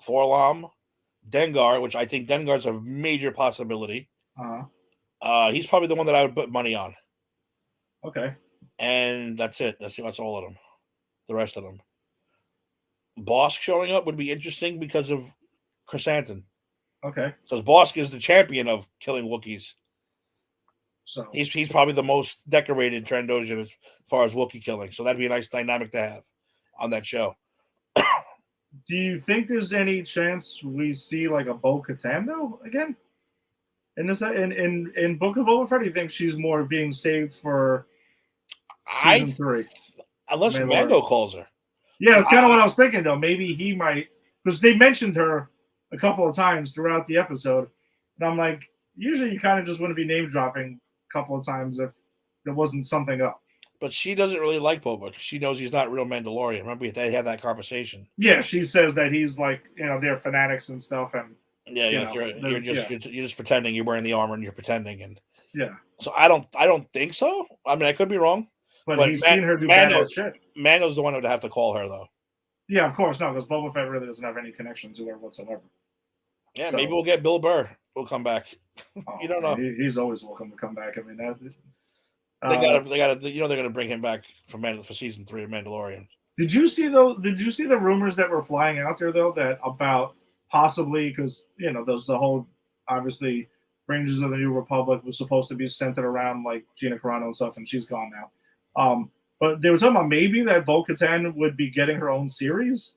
Forlom, Dengar, which I think Dengar's a major possibility. He's probably the one that I would put money on. Okay. And that's it. That's all of them. The rest of them. Bosk showing up would be interesting because of Chrysanthemum. Okay. Because Bosk is the champion of killing Wookiees. So he's probably the most decorated Trandoshan as far as Wookiee killing. So that'd be a nice dynamic to have on that show. Do you think there's any chance we see like a Bo-Katan though again? In this in Book of Boba Fett, do you think she's more being saved for season 3? Unless Mando calls her. Yeah, that's kind of what I was thinking though. Maybe he might, because they mentioned her a couple of times throughout the episode, and I'm like, usually you kind of just want to be name dropping a couple of times if there wasn't something up. But she doesn't really like Boba because she knows he's not real Mandalorian. Remember, they had that conversation. Yeah, she says that he's like, they're fanatics and stuff, and you're just pretending you're wearing the armor and you're pretending, and yeah. So I don't think so. I mean, I could be wrong, but he's seen her do badass shit. Mando's the one who would have to call her though. Yeah, of course, no, because Boba Fett really doesn't have any connection to her whatsoever. Yeah, so, maybe we'll get Bill Burr. We'll come back. You don't know. He's always welcome to come back. I mean, they gotta. They're gonna bring him back for season 3 of Mandalorian. Did you see the rumors that were flying out there though that about possibly, because there's the whole obviously Rangers of the New Republic was supposed to be centered around like Gina Carano and stuff, and she's gone now. But they were talking about maybe that Bo-Katan would be getting her own series.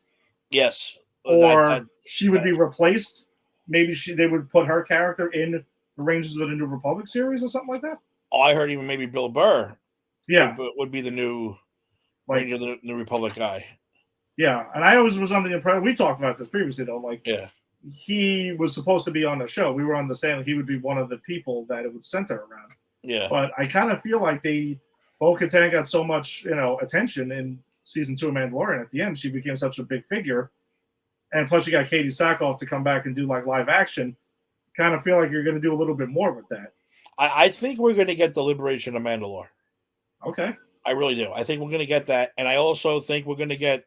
Yes, or she would be replaced. Maybe they would put her character in the Rangers of the New Republic series or something like that. Oh, I heard even maybe Bill Burr. Yeah, would be the new Ranger of the New Republic guy. Yeah, and I always was under the impression, we talked about this previously though, like he was supposed to be on the show. We were on the same, he would be one of the people that it would center around. Yeah. But I kind of feel like Bo-Katan got so much, attention in season 2 of Mandalorian. At the end, she became such a big figure. And plus you got Katie Sackhoff to come back and do like live action. Kind of feel like you're going to do a little bit more with that. I think we're going to get the Liberation of Mandalore. Okay. I really do. I think we're going to get that. And I also think we're going to get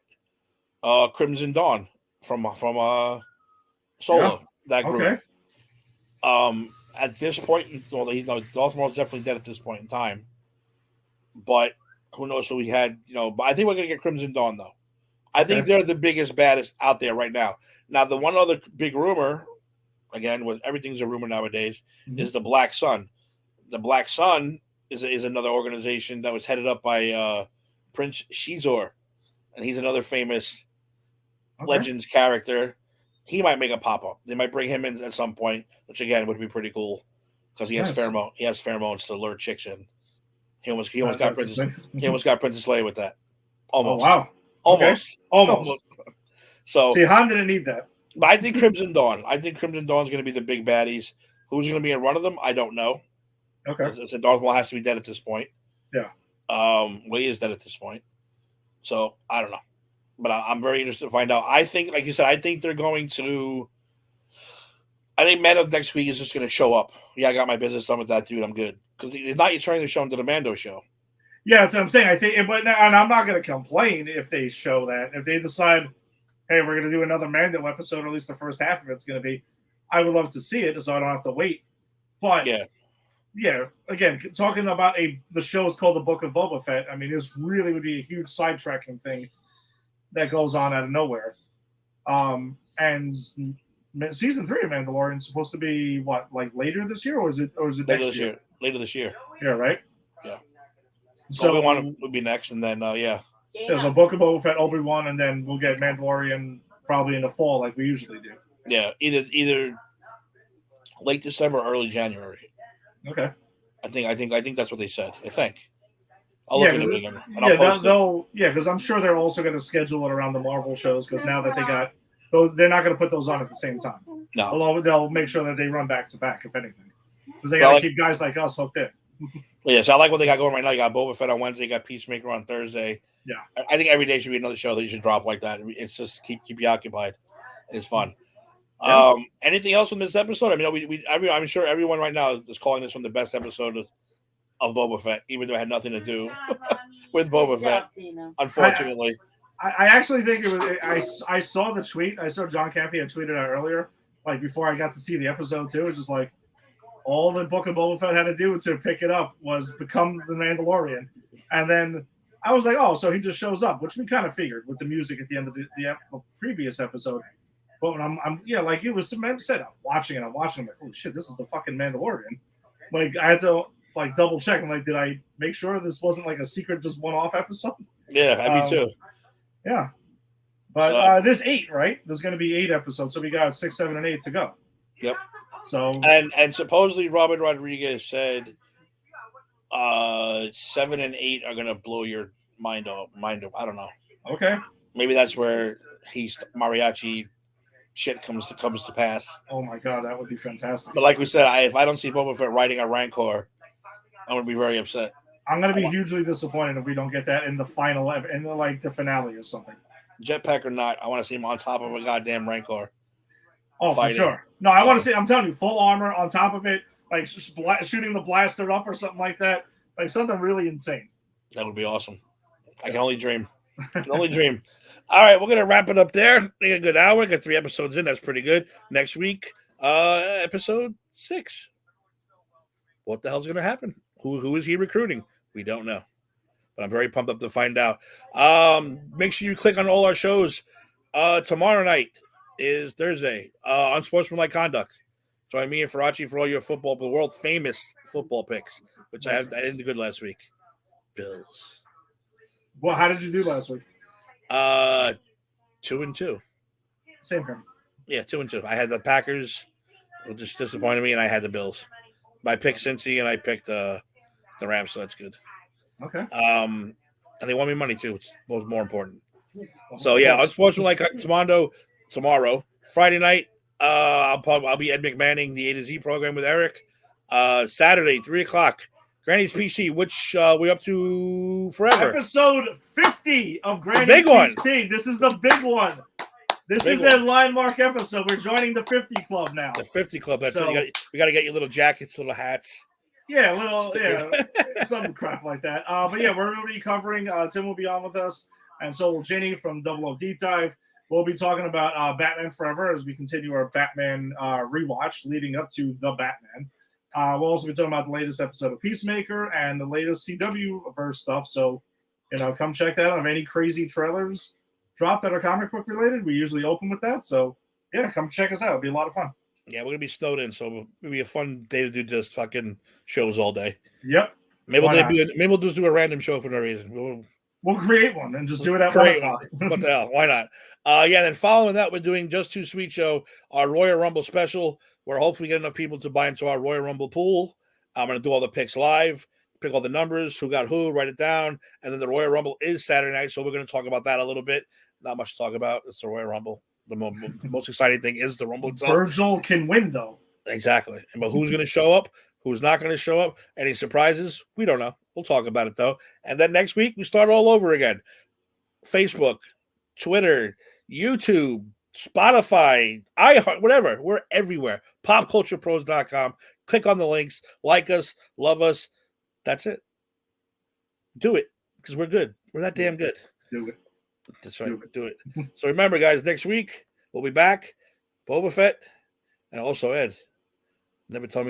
Crimson Dawn from Solo, that group. Okay. At this point, Darth Maul's definitely dead at this point in time. But who knows? So we had, but I think we're going to get Crimson Dawn, though. I think they're the biggest, baddest out there right now. Now, the one other big rumor, again, everything's a rumor nowadays, is the Black Sun. The Black Sun is another organization that was headed up by Prince Shizor, and he's another famous Legends character. He might make a pop-up. They might bring him in at some point, which again would be pretty cool because he has pheromones to lure chicks in. He almost got Princess Leia with that. Almost. Oh, wow. Almost. So see, Han didn't need that. But I think Crimson Dawn. I think Crimson Dawn's going to be the big baddies. Who's going to be in one of them? I don't know. Okay. So Darth Maul has to be dead at this point. Yeah. He is dead at this point. So I don't know, but I'm very interested to find out. I think, like you said, I think they're going to. I think Mando next week is just going to show up. Yeah, I got my business done with that dude. I'm good because he's not trying to show him to the Mando show. Yeah, that's what I'm saying. I think, and I'm not going to complain if they show that. If they decide, hey, we're going to do another Mando episode, or at least the first half of it's going to be, I would love to see it, so I don't have to wait. But yeah. Again, talking about the show is called The Book of Boba Fett. I mean, this really would be a huge sidetracking thing that goes on out of nowhere. And season 3 of Mandalorian is supposed to be what, like later this year, or is it next year? Later this year. Yeah, right. Yeah. So Obi-Wan would be next, and then there's a Book of Boba Fett, Obi-Wan, and then we'll get Mandalorian probably in the fall, like we usually do. Yeah, either late December or early January. Okay. I think that's what they said. I think. I'll look into it again. Because I'm sure they're also going to schedule it around the Marvel shows because now that they got those, they're not going to put those on at the same time. No. Although they'll make sure that they run back to back, if anything, because they got to keep guys like us hooked in. Yeah, so I like what they got going right now. You got Boba Fett on Wednesday, you got Peacemaker on Thursday. Yeah, I think every day should be another show that you should drop like that. It's just keep you occupied. It's fun. Yeah. Anything else from this episode? I mean, I'm sure everyone right now is calling this one the best episode of Boba Fett, even though it had nothing to do with Boba Fett. Unfortunately, I actually think it was. I saw the tweet. I saw John Campy had tweeted out earlier. like before I got to see the episode too. It's just like all the Book of Boba Fett had to do to pick it up was become the Mandalorian, and then I was like, oh, so he just shows up, which we kind of figured with the music at the end of the previous episode. But when I'm like it was said, I'm watching it. I'm like, holy shit, this is the fucking Mandalorian. Like I had to like double check. I'm like, did I make sure this wasn't like a secret, just one-off episode? Yeah, me too. Yeah. But there's 8, right? There's going to be 8 episodes, so we got 6, 7, and 8 to go. Yep. So and supposedly Robert Rodriguez said 7 and 8 are going to blow your mind up. I don't know. Okay. Maybe that's where mariachi shit comes to pass. Oh my god, that would be fantastic. But like we said, if I don't see Boba Fett riding a Rancor, I'm going to be very upset. I'm going to be hugely disappointed if we don't get that in the final, the finale or something. Jetpack or not, I want to see him on top of a goddamn Rancor. Oh, fighting. For sure. No, I want to see. I'm telling you, full armor on top of it, like shooting the blaster up or something like that, like something really insane. That would be awesome. I can only dream. All right, we're gonna wrap it up there. We got a good hour. Got 3 episodes in. That's pretty good. Next week, episode 6. What the hell's gonna happen? Who is he recruiting? We don't know. But I'm very pumped up to find out. Make sure you click on all our shows. Tomorrow night is Thursday on Sportsmanlike Conduct. Join me and Farachi for all your football, the world famous football picks, which I didn't do good last week. Bills. Well, how did you do last week? 2-2. Same here. Yeah, 2-2. I had the Packers, which just disappointed me, and I had the Bills. I picked Cincy and I picked the Rams, so that's good. Okay. And they won me money too, which was more important. So yeah, Unsportsmanlike tomorrow. Friday night, I'll be Ed McManning, the A to Z program with Eric. Saturday, 3:00, Granny's PC, which we're up to forever. Episode 50 of Granny's PC. This is the big one. This is a landmark episode. We're joining the 50 club now. The 50 club. That's it. We got to get you little jackets, little hats. Yeah, some crap like that. But yeah, we're going to be covering. Tim will be on with us, and so will Ginny from Double O Deep Dive. We'll be talking about Batman Forever as we continue our Batman rewatch leading up to the Batman. We'll also be talking about the latest episode of Peacemaker and the latest CW verse stuff. So, come check that out. If any crazy trailers drop that are comic book related, we usually open with that. So, yeah, come check us out. It'll be a lot of fun. Yeah, we're gonna be snowed in, so it'll be a fun day to do just fucking shows all day. Yep. Maybe we'll just do a random show for no reason. We'll create one and just do it at 1 o'clock. What the hell? Why not? Then following that, we're doing Just Too Sweet Show, our Royal Rumble special, where hopefully we get enough people to buy into our Royal Rumble pool. I'm going to do all the picks live, pick all the numbers, who got who, write it down. And then the Royal Rumble is Saturday night, so we're going to talk about that a little bit. Not much to talk about. It's the Royal Rumble. The most exciting thing is the Rumble itself. Virgil can win, though. Exactly. But who's going to show up? Who's not going to show up? Any surprises? We don't know. We'll talk about it, though. And then next week, we start all over again. Facebook, Twitter, YouTube, Spotify, iHeart, whatever. We're everywhere. PopCulturePros.com. Click on the links. Like us. Love us. That's it. Do it. Because we're good. We're that damn good. Do it. That's right. Do it. So remember, guys, next week, we'll be back. Boba Fett and also Ed. Never tell me